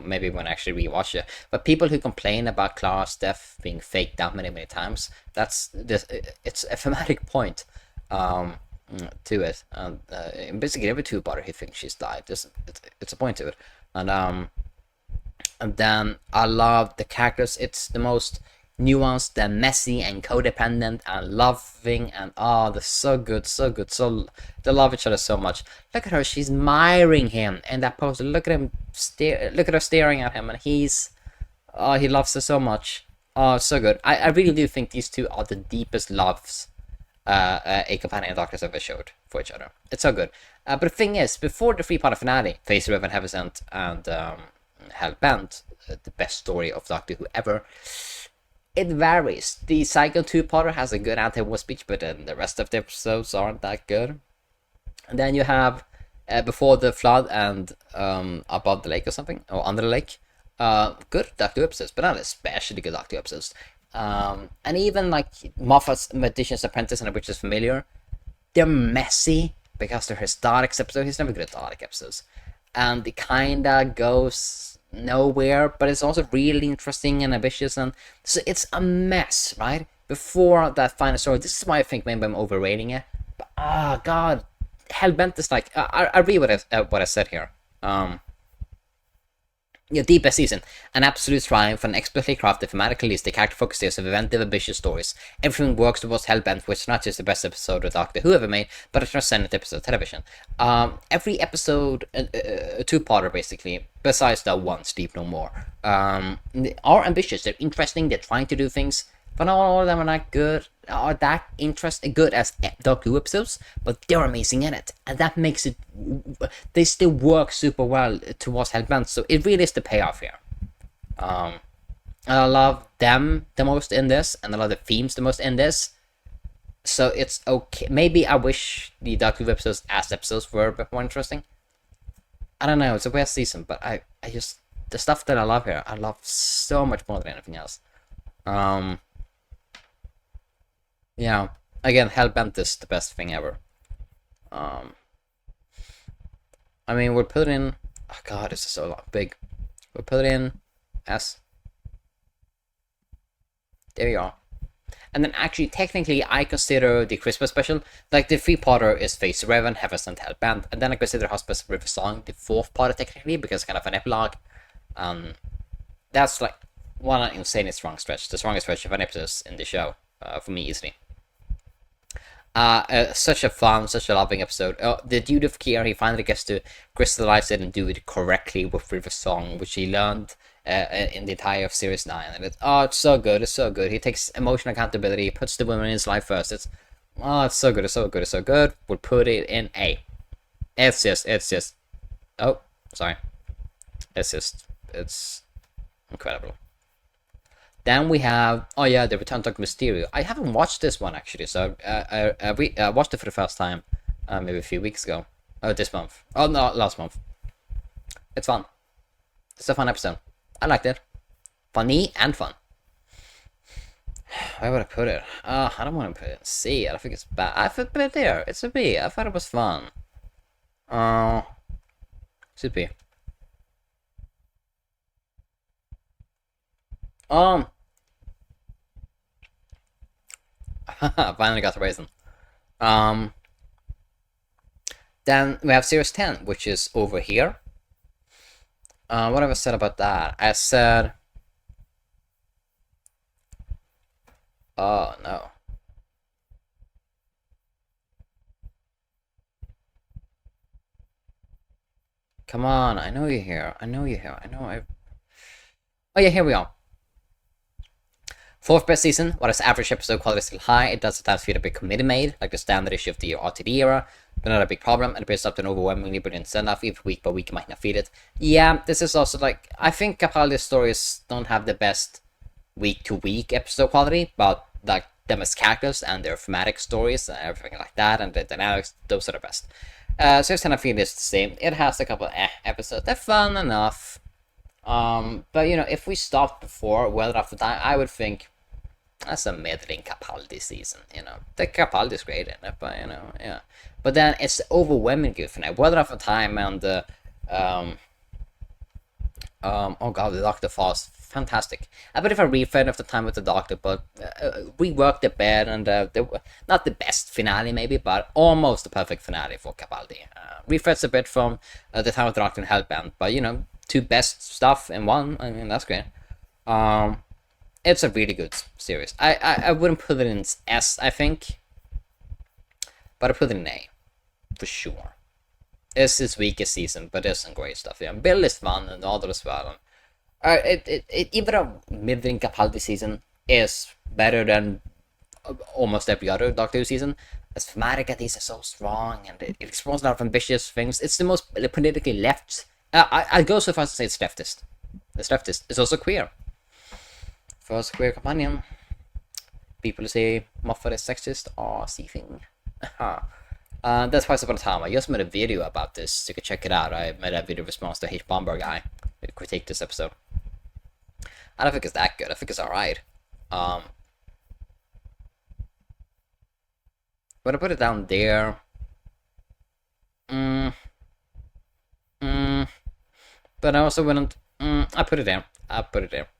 Maybe when I actually rewatch it. But people who complain about Clara's death being faked out many times, it's a thematic point to it. And basically every two-parter he thinks she's died. It's a point to it. And then I love the characters. It's the most nuanced and messy and codependent and loving, and they're so good. They love each other so much. Look at her, she's admiring him in that pose. Look at him look at her staring at him, and he loves her so much. So good. I really do think these two are the deepest loves a companion doctors ever showed for each other. It's so good. But the thing is, before the three-part finale, Face Revan, Heavisent, and Hellbent, the best story of Doctor Who ever, it varies. The second two-parter has a good anti-war speech, but then the rest of the episodes aren't that good. And then you have Before the Flood and Above the Lake or something, or Under the Lake. Good Doctor Who episodes, but not especially good Doctor Who episodes. And even like Moffat's Magician's Apprentice and The Witch's Familiar, they're messy because they're his Daleks episodes. He's never good at Dalek episodes. And it kinda goes nowhere, but it's also really interesting and ambitious, and so it's a mess, right? Before that final story, this is why I think maybe I'm overrating it. But god, Hellbent is like I read what I said here. Deepest season, an absolute triumph, an expertly crafted, thematically realistic, character-focused series of inventive, ambitious stories. Everything works towards Hellbent, which is not just the best episode of Doctor Who ever made, but a transcendent episode of television. Every episode, two-parter basically, besides the one, Sleep No More, are ambitious. They're interesting. They're trying to do things, but not all of them are not good. Are that good as Doctor Who episodes, but they're amazing in it, and that makes it. They still work super well towards Hellbent, so it really is the payoff here. And I love them the most in this, and I love the themes the most in this. So it's okay. Maybe I wish the Doctor Who episodes as episodes were a bit more interesting. I don't know. It's a weird season, but I just the stuff that I love here, I love so much more than anything else. Yeah, again, Hellbent is the best thing ever. I mean, we'll put in. Oh god, this is so big. We'll put it in S. There you are. And then actually, technically, I consider the Christmas special, like the three-parter is Face Revan, Heavisent, Hellbent, and then I consider Hospice River Song the fourth part technically, because it's kind of an epilogue. That's like one insanely strong stretch, the strongest stretch of an episode in the show, for me easily. Such a fun, such a loving episode. The dude of care, he finally gets to crystallize it and do it correctly with River Song, which he learned in the entire of Series 9. And it's so good, it's so good. He takes emotional accountability, puts the women in his life first. It's so good, it's so good, it's so good. We'll put it in A. It's just, it's incredible. Then we have, the Return to Mysterio. I haven't watched this one actually, so I watched it for the first time maybe a few weeks ago. This month. Oh no, last month. It's fun. It's a fun episode. I liked it. Funny and fun. Where would I put it? I don't want to put it in C. I think it's bad. I put it there. It's a B. I thought it was fun. Should be. Finally got the raisin. Then we have Series 10, which is over here. What have I said about that? I said... Oh, no. Come on, I know you're here. I know you're here. Oh yeah, here we are. Fourth best season. What is average episode quality still high? It does sometimes feel a bit committee made, like the standard issue of the RTD era, but not a big problem, and appears up to an overwhelmingly brilliant send-off. If week by week you might not feel it. Yeah, this is also like, I think Capaldi's stories don't have the best week-to-week episode quality, but like them as characters and their thematic stories and everything like that, and the dynamics, those are the best. So it's kind of feel it's the same. It has a couple episodes. They're fun enough. But if we stopped before Weather After Time, I would think that's a middling Capaldi season. The Capaldi's great in it, but yeah. But then it's overwhelming good for now. Weather After Time and the oh god, the Doctor Fast, fantastic. A bit of a refread of the time with the Doctor, but reworked it better, and not the best finale maybe, but almost the perfect finale for Capaldi. Refreads a bit from the time with the Doctor and Hellbound, but two best stuff in one. I mean, that's great. It's a really good series. I wouldn't put it in S, I think, but I put it in A for sure. It's his weakest season, but there's some great stuff. Yeah, Bill is fun and all as well. Even a middling Capaldi season is better than almost every other Doctor Who season. As thematic at least is so strong, and it explores a lot of ambitious things. It's the most politically left. I'd go so far as to say it's leftist. It's leftist. It's also queer. First queer companion. People who say Moffat is sexist are seething. That's Once Upon a Time. I just made a video about this. You can check it out. I made a video response to H. Bomber guy who critiqued this episode. I don't think it's that good. I think it's alright. But I put it down there. But I also wouldn't. I put it there.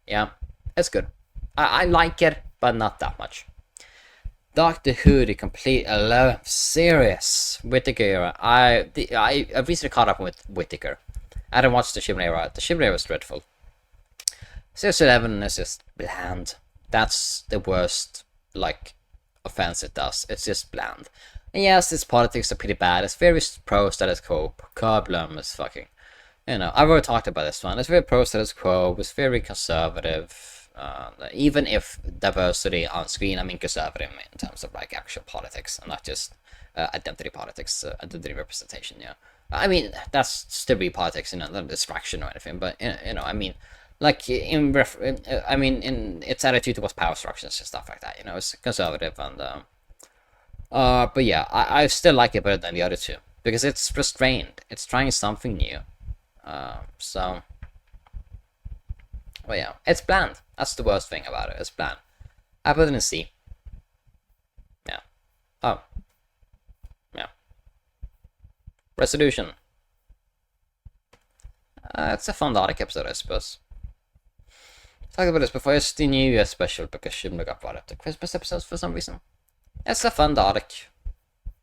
Yeah, it's good. I like it, but not that much. Doctor Who, the complete 11th series. Whittaker era. I recently caught up with Whittaker. I didn't watch the Shimmer era. The Shimmer era was dreadful. Series 11 is just bland. That's the worst, offense it does. It's just bland. And yes, its politics are pretty bad. It's very pro-status quo. Problem is fucking... I've already talked about this one. It's very pro-status quo. It's very conservative. Even if diversity on screen, I mean conservative in terms of actual politics and not just identity politics, identity representation. Yeah, I mean that's still be politics, not distraction or anything. But I mean, in its attitude towards power structures and stuff like that. It's conservative and but yeah, I still like it better than the other two because it's restrained. It's trying something new. So. Well, yeah, it's bland. That's the worst thing about it. It's bland. I put it in C. Yeah. Oh. Yeah. Resolution. It's a fun Dalek episode, I suppose. Talked about this before. It's the New Year special because Shimmer got brought up to Christmas episodes for some reason. It's a fun Dalek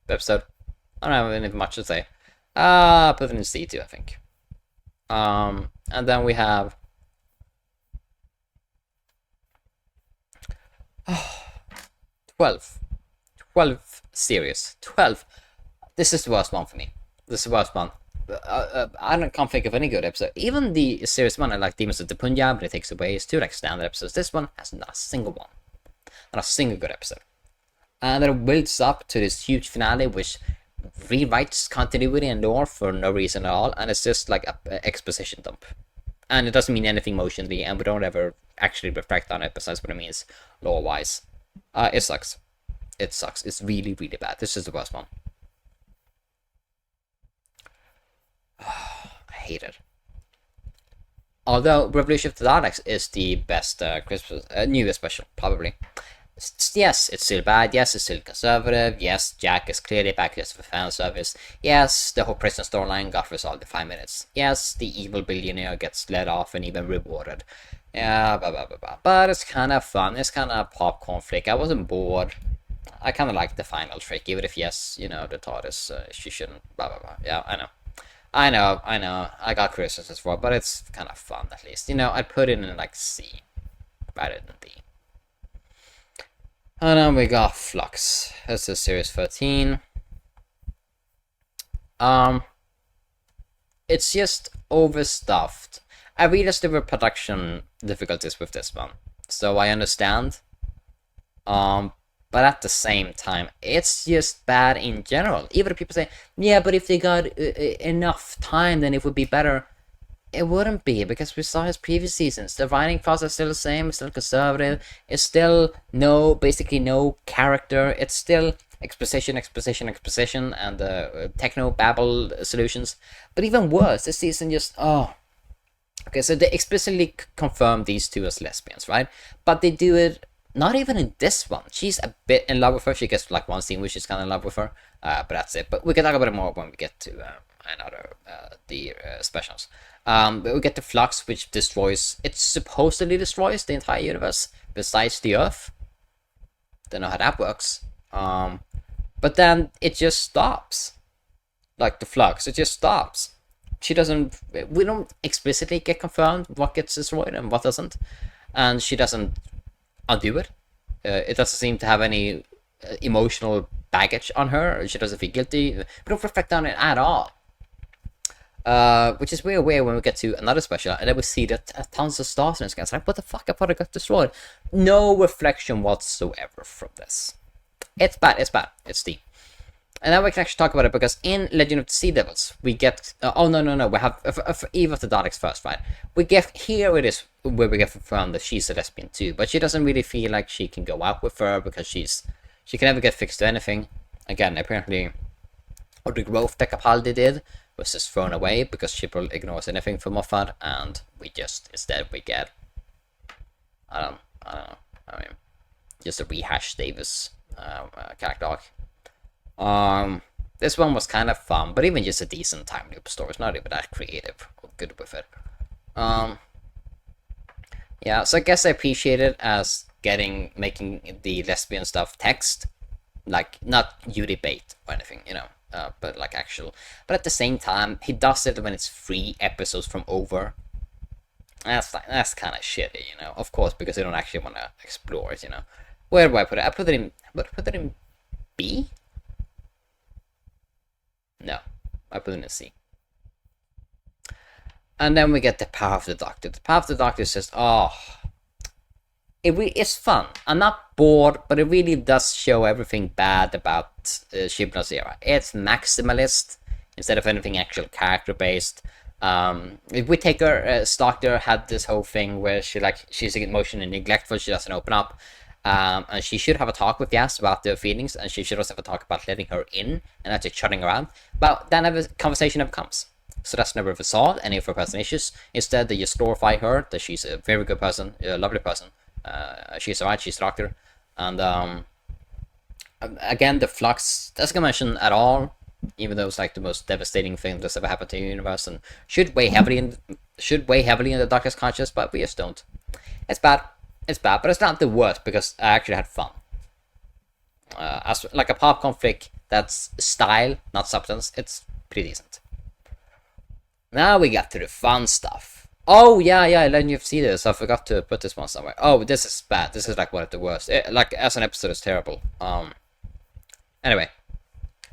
episode. I don't have anything much to say. Put it in C too, I think. And then we have 12 series. 12. This is the worst one for me. This is the worst one. I can't think of any good episode. Even the series one, I like Demons of the Punjab, but it takes away. It's two standard episodes. This one has not a single one. Not a single good episode. And then it builds up to this huge finale, which rewrites continuity and lore for no reason at all. And it's just like a exposition dump. And it doesn't mean anything emotionally, and we don't ever actually reflect on it besides what it means lore-wise. It sucks. It sucks. It's really, really bad. This is the worst one. I hate it. Although Revolution of the Daleks is the best Christmas New Year special, probably. Yes, it's still bad. Yes, it's still conservative. Yes, Jack is clearly back just for fan service. Yes, the whole prison storyline got resolved in 5 minutes. Yes, the evil billionaire gets let off and even rewarded. Yeah, blah, blah, blah, blah. But it's kind of fun. It's kind of a popcorn flick. I wasn't bored. I kind of liked the final trick, even if yes, the TARDIS, she shouldn't, blah, blah, blah. Yeah, I know. I got criticisms for it, but it's kind of fun at least. I'd put it in C rather than D. And then we got Flux. This is series 13. It's just overstuffed. I realized there were production difficulties with this one, so I understand. But at the same time, it's just bad in general. Even if people say, yeah, but if they got enough time, then it would be better. it wouldn't be, because we saw his previous seasons. The writing process is still the same, it's still conservative, it's still basically no character, it's still exposition, and techno babble solutions. But even worse, this season just, okay, so they explicitly confirm these two as lesbians, right? But they do it not even in this one. She's a bit in love with her. She gets like one scene where she's kind of in love with her, but that's it. But we can talk about it more when we get to the specials. But we get to Flux, which destroys. It supposedly destroys the entire universe besides the Earth. Don't know how that works. But then it just stops. Like the Flux, it just stops. She doesn't. We don't explicitly get confirmed what gets destroyed and what doesn't, and she doesn't undo it. It doesn't seem to have any emotional baggage on her. She doesn't feel guilty. We don't reflect on it at all. Which is weird when we get to another special, and then we see that tons of stars in the sky. It's like, what the fuck? I thought I got destroyed. No reflection whatsoever from this. It's bad. It's deep. And then we can actually talk about it, because in Legend of the Sea Devils, we get... no. We have Eve of the Daleks first, right? We get... Here it is where we get confirmed that she's a lesbian too. But she doesn't really feel like she can go out with her, because she can never get fixed to anything. Again, apparently... Or the growth that Capaldi did was just thrown away, because Chipper ignores anything from Moffat. And we just... Instead, we get... I don't know. I mean... Just a rehashed Davis character arc. This one was kind of fun, but even just a decent time loop story. It's not even that creative or good with it. Yeah, so I guess I appreciate it as making the lesbian stuff text, like not Yuri bait or anything, but like actual. But at the same time, he does it when it's 3 episodes from over. That's kind of shitty, Of course, because they don't actually want to explore it, Where do I put it? I put it in B. No, I put it in C. And then we get the Power of the Doctor. The Power of the Doctor says, it's fun. I'm not bored, but it really does show everything bad about Shibna's era. It's maximalist instead of anything actual character-based. Whittaker, Doctor, had this whole thing where she's emotionally neglectful, she doesn't open up. And she should have a talk with Yas about their feelings, and she should also have a talk about letting her in and not just shutting her out. But then a conversation never comes. So that's never resolved any of her personal issues. Instead, they just glorify her, that she's a very good person, a lovely person. She's alright, she's a doctor. And again, the Flux doesn't get mentioned at all, even though it's like the most devastating thing that's ever happened to the universe, and should weigh heavily in the Doctor's conscience, but we just don't. It's bad. It's bad, but it's not the worst, because I actually had fun. As like a popcorn flick that's style, not substance, it's pretty decent. Now we got to the fun stuff. Oh, yeah, Legend of See this. I forgot to put this one somewhere. Oh, this is bad. This is like one of the worst. Like, as an episode, it's terrible. Anyway.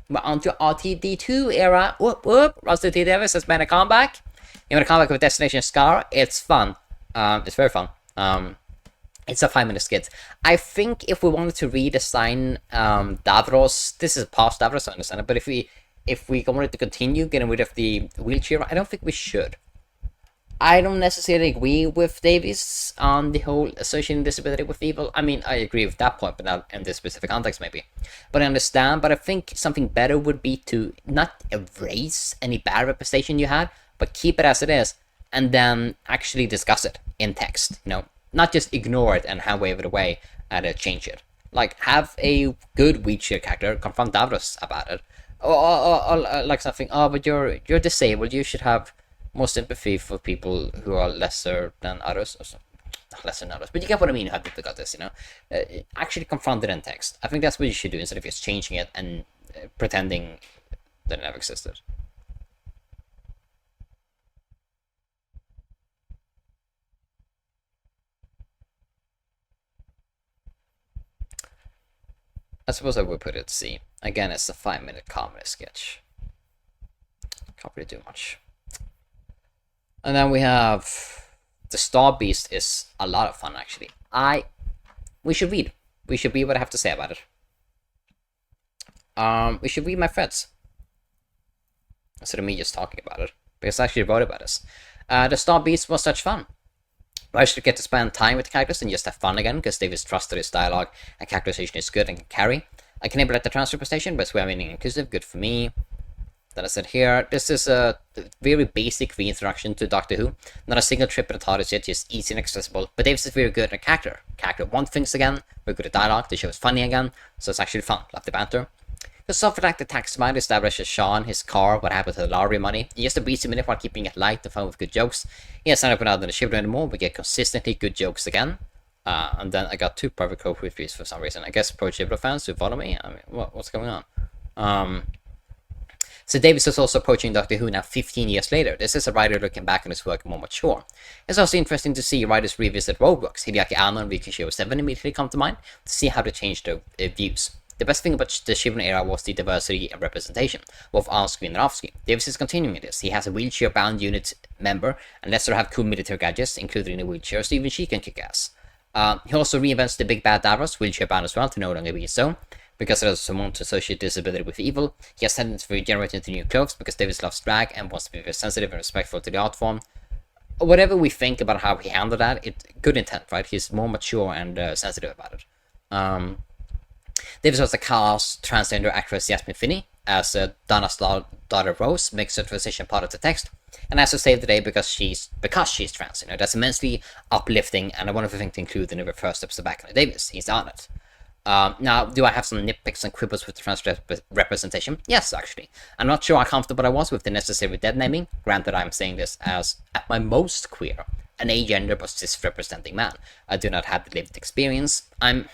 We're on to RTD2 era. Whoop. Rusty T. Davis has made a comeback. You want to come back with Destination Skaro? It's fun. It's very fun. It's a 5-minute skit. I think if we wanted to redesign Davros, this is past Davros, I understand it, but if we wanted to continue getting rid of the wheelchair, I don't think we should. I don't necessarily agree with Davies on the whole associating disability with evil. I mean, I agree with that point, but not in this specific context, maybe. But I understand, but I think something better would be to not erase any bad representation you had, but keep it as it is, and then actually discuss it in text, Not just ignore it and hand wave it away and change it. Like, have a good wheelchair character confront Davros about it. Or like something, but you're disabled, you should have more sympathy for people who are lesser than others. Or not lesser than others, but you get what I mean, how people got this, Actually confront it in text. I think that's what you should do, instead of just changing it and pretending that it never existed. I suppose I would put it C. Again, it's a 5-minute comedy sketch. Can't really do much. And then we have the Star Beast is a lot of fun, actually. We should read. We should read what I have to say about it. We should read my threads instead of me just talking about it, because I actually wrote about this. The Star Beast was such fun. I actually get to spend time with the characters and just have fun again, because Davis trusted his dialogue and characterization is good and can carry. I can enable at the transfer station, but swear meaning inclusive, good for me. That I said here, this is a very basic reintroduction to Doctor Who. Not a single trip in the TARDIS yet, just easy and accessible, but Davis is very good at character. Character want things again, very good at dialogue, the show is funny again, so it's actually fun, love the banter. The software actor tax mind establishes Sean, his car, what happened to the lottery money. He has a breezy minute while keeping it light and fun with good jokes. He has not put out in the ship anymore, we get consistently good jokes again. And then I got 2 private co-reviews for some reason. I guess pro Ghibli fans who follow me. I mean, what's going on? So Davis is also approaching Doctor Who now 15 years later. This is a writer looking back on his work more mature. It's also interesting to see writers revisit roadworks. Hideaki Anno and Rikishio 7 immediately come to mind to see how they changed their views. The best thing about the Shibun era was the diversity and representation, both on-screen and off-screen. Davis is continuing this. He has a wheelchair-bound unit member, and lets her have cool military gadgets, including a wheelchair, so even she can kick ass. He also reinvents the big bad Davros, wheelchair-bound as well, to no longer be so. Because there's someone to associate disability with evil, he has tendency to regenerate into new clothes because Davis loves drag and wants to be very sensitive and respectful to the art form. Whatever we think about how he handled that, good intent, right? He's more mature and sensitive about it. Davis also cast transgender actress Yasmin Finney as Donna's daughter Rose, makes her transition part of the text, and has to save the day because she's trans. You know, that's immensely uplifting and a wonderful thing to include in the first episode back in the Davis. He's on it. Now, do I have some nitpicks and quibbles with the trans representation? Yes, actually. I'm not sure how comfortable I was with the necessary dead naming. Granted, I'm saying this as, at my most queer, an agender but cis-representing man. I do not have the lived experience. I'm,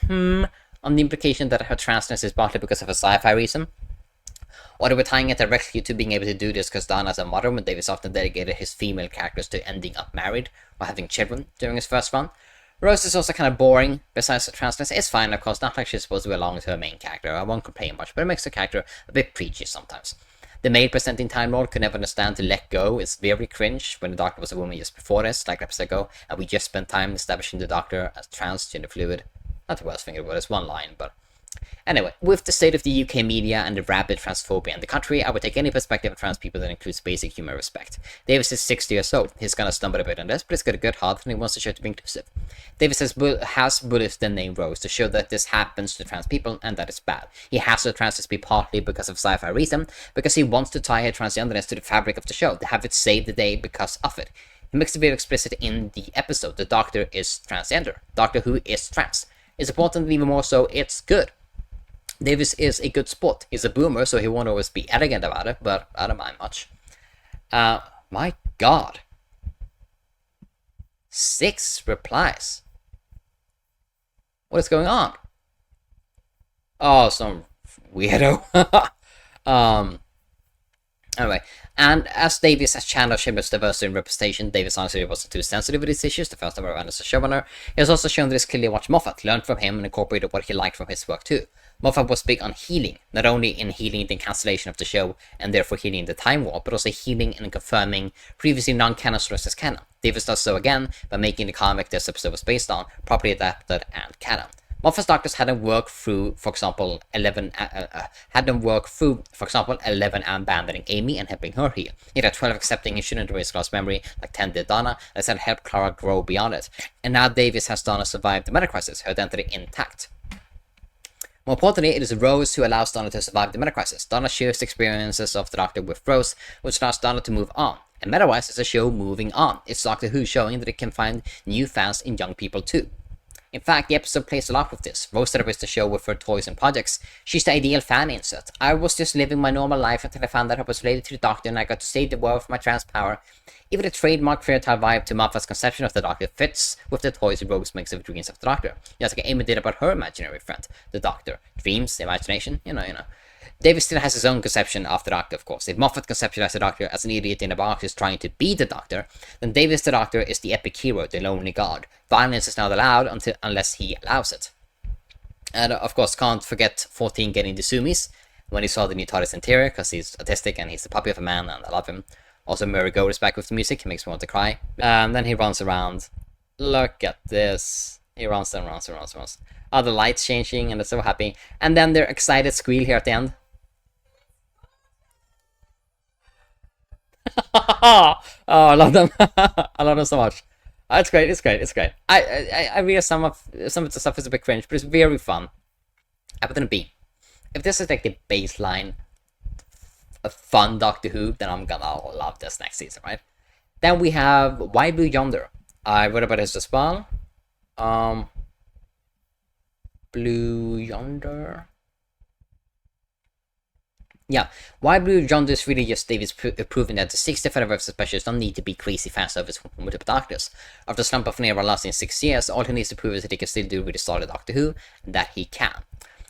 on the implication that her transness is partly because of a sci-fi reason. Or they were tying it directly to being able to do this because Donna's a mother, when Davis often dedicated his female characters to ending up married or having children during his first run. Rose is also kind of boring, besides the transness. It's fine, of course, not like she's supposed to belong to her main character. I won't complain much, but it makes the character a bit preachy sometimes. The male presenting Time Lord could never understand to let go. It's very cringe when the Doctor was a woman just before this, like episode ago, and we just spent time establishing the Doctor as transgender fluid. Not the worst thing in the world, it's one line, but... Anyway, with the state of the UK media and the rabid transphobia in the country, I would take any perspective of trans people that includes basic human respect. Davis is 60 years old. He's gonna stumble a bit on this, but he's got a good heart and he wants the show to be inclusive. Davis has bullied the name Rose to show that this happens to trans people and that it's bad. He has to trans be partly because of sci-fi reason, because he wants to tie her transgenderness to the fabric of the show, to have it save the day because of it. He makes it very explicit in the episode. The Doctor is transgender. Doctor Who is trans. It's important, even more so, it's good. Davis is a good sport. He's a boomer, so he won't always be elegant about it, but I don't mind much. My god. 6 replies. What is going on? Oh, some weirdo. Anyway, and as Davis has channeled Shimmer's diversity and representation, Davis honestly wasn't too sensitive with these issues the first time around as a showrunner. He has also shown that he's clearly watched Moffat, learned from him, and incorporated what he liked from his work too. Moffat was big on healing, not only in healing the cancellation of the show, and therefore healing the time warp, but also healing and confirming previously non-canon sources as canon. Davis does so again by making the comic this episode was based on properly adapted and canon. Moffat's doctors had them work through, for example, 11 abandoning Amy and helping her heal. He had 12 accepting he shouldn't erase Clara's memory, like 10 did Donna, that said help Clara grow beyond it. And now Davis has Donna survive the meta-crisis, her identity intact. More importantly, it is Rose who allows Donna to survive the meta-crisis. Donna shares the experiences of the Doctor with Rose, which allows Donna to move on. And meta-wise, it's a show moving on. It's Doctor Who showing that it can find new fans in young people too. In fact, the episode plays a lot with this. Rose celebrates the show with her toys and projects. She's the ideal fan insert. I was just living my normal life until I found that I was related to the Doctor and I got to save the world for my trans power. Even the trademark fairytale vibe to Moffat's conception of the Doctor fits with the toys Rose makes of dreams of the Doctor. Just like Amy did about her imaginary friend, the Doctor. Dreams, imagination, you know. Davis still has his own conception of the Doctor, of course. If Moffat conceptualized the Doctor as an idiot in a box who's trying to be the Doctor, then Davis the Doctor is the epic hero, the lonely god. Violence is not allowed unless he allows it. And of course, can't forget 14 getting the zoomies when he saw the new TARDIS interior, because he's autistic and he's the puppy of a man and I love him. Also, Murray Gold is back with the music, he makes me want to cry. And then he runs around. Look at this. He runs and runs and runs and runs. Oh, the lights changing and they're so happy. And then their excited squeal here at the end. Oh, I love them. I love them so much. It's great. It's great. It's great. I realize some of the stuff is a bit cringe, but it's very fun. I put it in B. If this is like the baseline of fun Doctor Who, then I'm gonna love this next season, right? Then we have Why Blue Yonder. I wrote about this as well. Blue Yonder. Yeah, Why Blue Yonder is really just Davis proving that the 6 different specialists don't need to be crazy fan service from multiple doctors. After a slump of never lasting 6 years, all he needs to prove is that he can still do really solid Doctor Who, and that he can.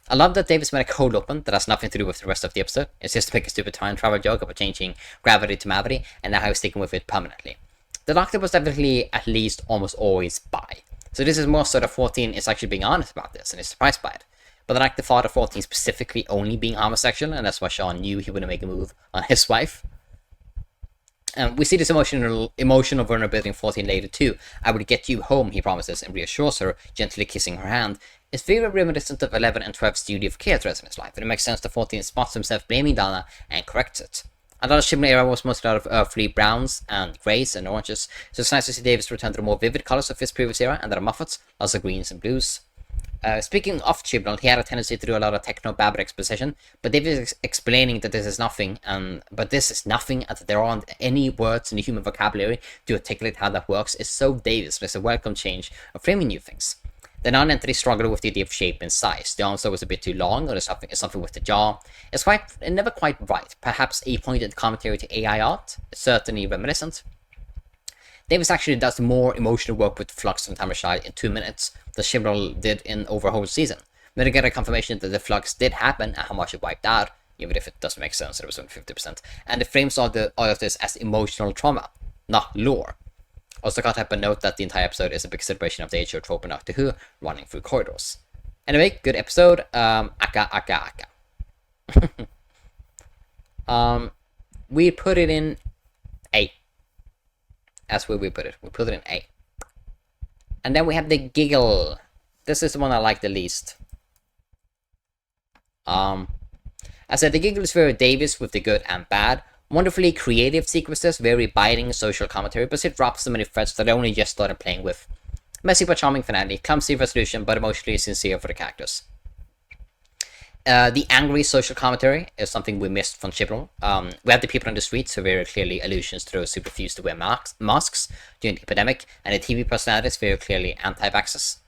I love that Davis made a cold open that has nothing to do with the rest of the episode. It's just to pick a stupid time travel joke about changing gravity to mavity, and now he's sticking with it permanently. The Doctor was definitely at least almost always bi. So this is more so that 14 is actually being honest about this, and is surprised by it. But I like the thought of 14 specifically only being homosexual, and that's why Sean knew he wouldn't make a move on his wife. We see this emotional vulnerability in 14 later too. I will get you home, he promises, and reassures her, gently kissing her hand. It's very reminiscent of 11 and 12's duty of care threats in his life, and it makes sense that 14 spots himself blaming Donna and corrects it. I thought the Shimmer era was mostly out of earthly browns and greys and oranges, so it's nice to see Davis return to the more vivid colors of his previous era, and that are Moffats, lots of greens and blues. Speaking of Chibnall, he had a tendency to do a lot of techno-babble exposition, but Davis is explaining that this is nothing, and that there aren't any words in the human vocabulary to articulate how that works is so Davis, but it's a welcome change of framing new things. The non-entity struggled with the idea of shape and size. The answer was a bit too long, or there's something with the jaw. It's never quite right. Perhaps a pointed commentary to AI art, certainly reminiscent. Davis actually does more emotional work with Flux and Tamarshai in 2 minutes than Chibnall did in over a whole season. We don't get a confirmation that the Flux did happen and how much it wiped out, even if it doesn't make sense, it was only 50%. And it frames all of this as emotional trauma, not lore. Also can't help but note that the entire episode is a big celebration of the age of trope and Doctor Who running through corridors. Anyway, good episode. Aka. We put it in A. That's where we put it. We put it in A. And then we have the Giggle. This is the one I like the least. I said the Giggle is very Davis with the good and bad. Wonderfully creative sequences, very biting social commentary, but it drops so many threads that I only just started playing with. Messy but charming finale, clumsy resolution, but emotionally sincere for the characters. The angry social commentary is something we missed from Chibnall. We have the people on the streets who are very clearly allusions to those who refused to wear masks during the epidemic, and the TV personalities very clearly anti-vaxxers.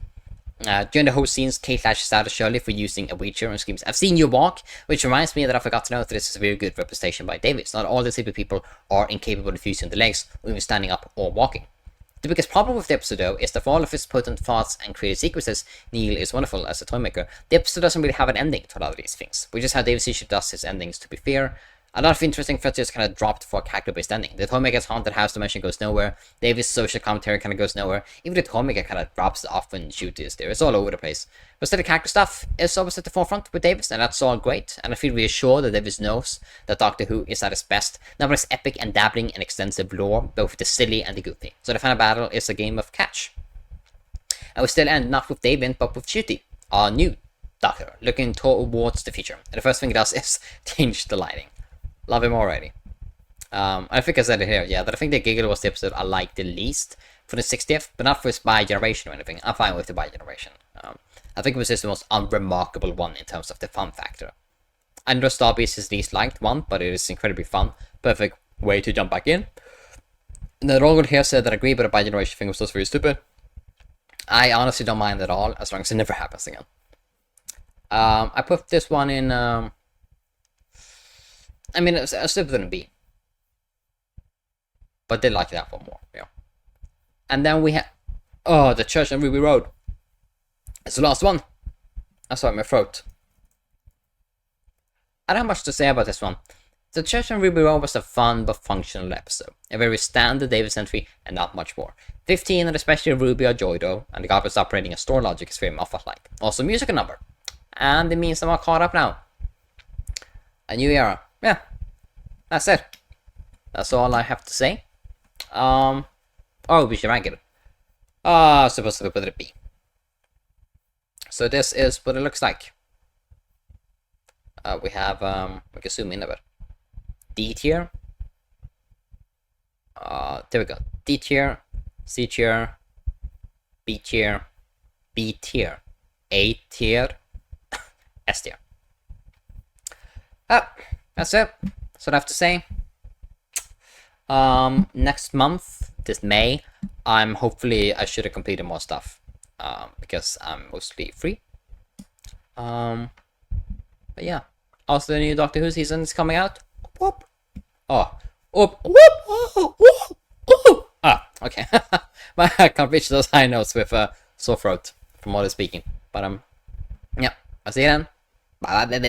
During the whole scenes, Kate lashes out at Shirley for using a wheelchair and screams, "I've seen you walk," which reminds me that I forgot to note that this is a very good representation by Davis. Not all disabled people are incapable of using the legs, or even standing up or walking. The biggest problem with the episode, though, is that for all of his potent thoughts and creative sequences, Neil is wonderful as a toy maker. The episode doesn't really have an ending to a lot of these things, which is how Davis usually does his endings, to be fair. A lot of interesting threads just kind of dropped for a character-based ending. The Toymaker's haunted house dimension goes nowhere. Davis' social commentary kind of goes nowhere. Even the Toymaker kind of drops off when Jodie is there. It's all over the place. But still, the character stuff is always at the forefront with Davis, and that's all great. And I feel reassured that Davis knows that Doctor Who is at its best. Not as epic and dabbling in extensive lore, both the silly and the goofy. So the final battle is a game of catch. And we still end not with David, but with Jodie, our new Doctor, looking towards the future. And the first thing he does is change the lighting. Love him already. I think I said it here, yeah, that I think the Giggle was the episode I liked the least for the 60th, but not for its bi-generation or anything. I'm fine with the bi-generation. I think it was just the most unremarkable one in terms of the fun factor. I know Starby is his least liked one, but it is incredibly fun. Perfect way to jump back in. And the Rogan here said that I agree, but the bi-generation thing was just very stupid. I honestly don't mind at all, as long as it never happens again. I put this one in... I mean, it's stupid than B. But they like that one more, yeah. And then we have... Oh, the Church on Ruby Road. It's the last one. I'm sorry, my throat. I don't have much to say about this one. The Church on Ruby Road was a fun but functional episode. A very standard Davis entry and not much more. 15 and especially Ruby or Joy though, and the garbage operating a store logic is very Moffat-like. Also musical number. And it means I'm all caught up now. A new era. Yeah, that's it. That's all I have to say. Oh, we should rank it. Supposed to put it at B. So this is what it looks like. We have, we can zoom in a bit. D tier. there we go. D tier, C tier, B tier, B tier, A tier, S tier. That's it. That's what I have to say. Next month, this May, I should have completed more stuff. Because I'm mostly free. But yeah. Also, the new Doctor Who season is coming out. Whoop. Oh. Whoop. Whoop. Whoop. Whoop. Ah, okay. But I can't reach those high notes with a sore throat from all the speaking. But yeah. I'll see you then. Bye.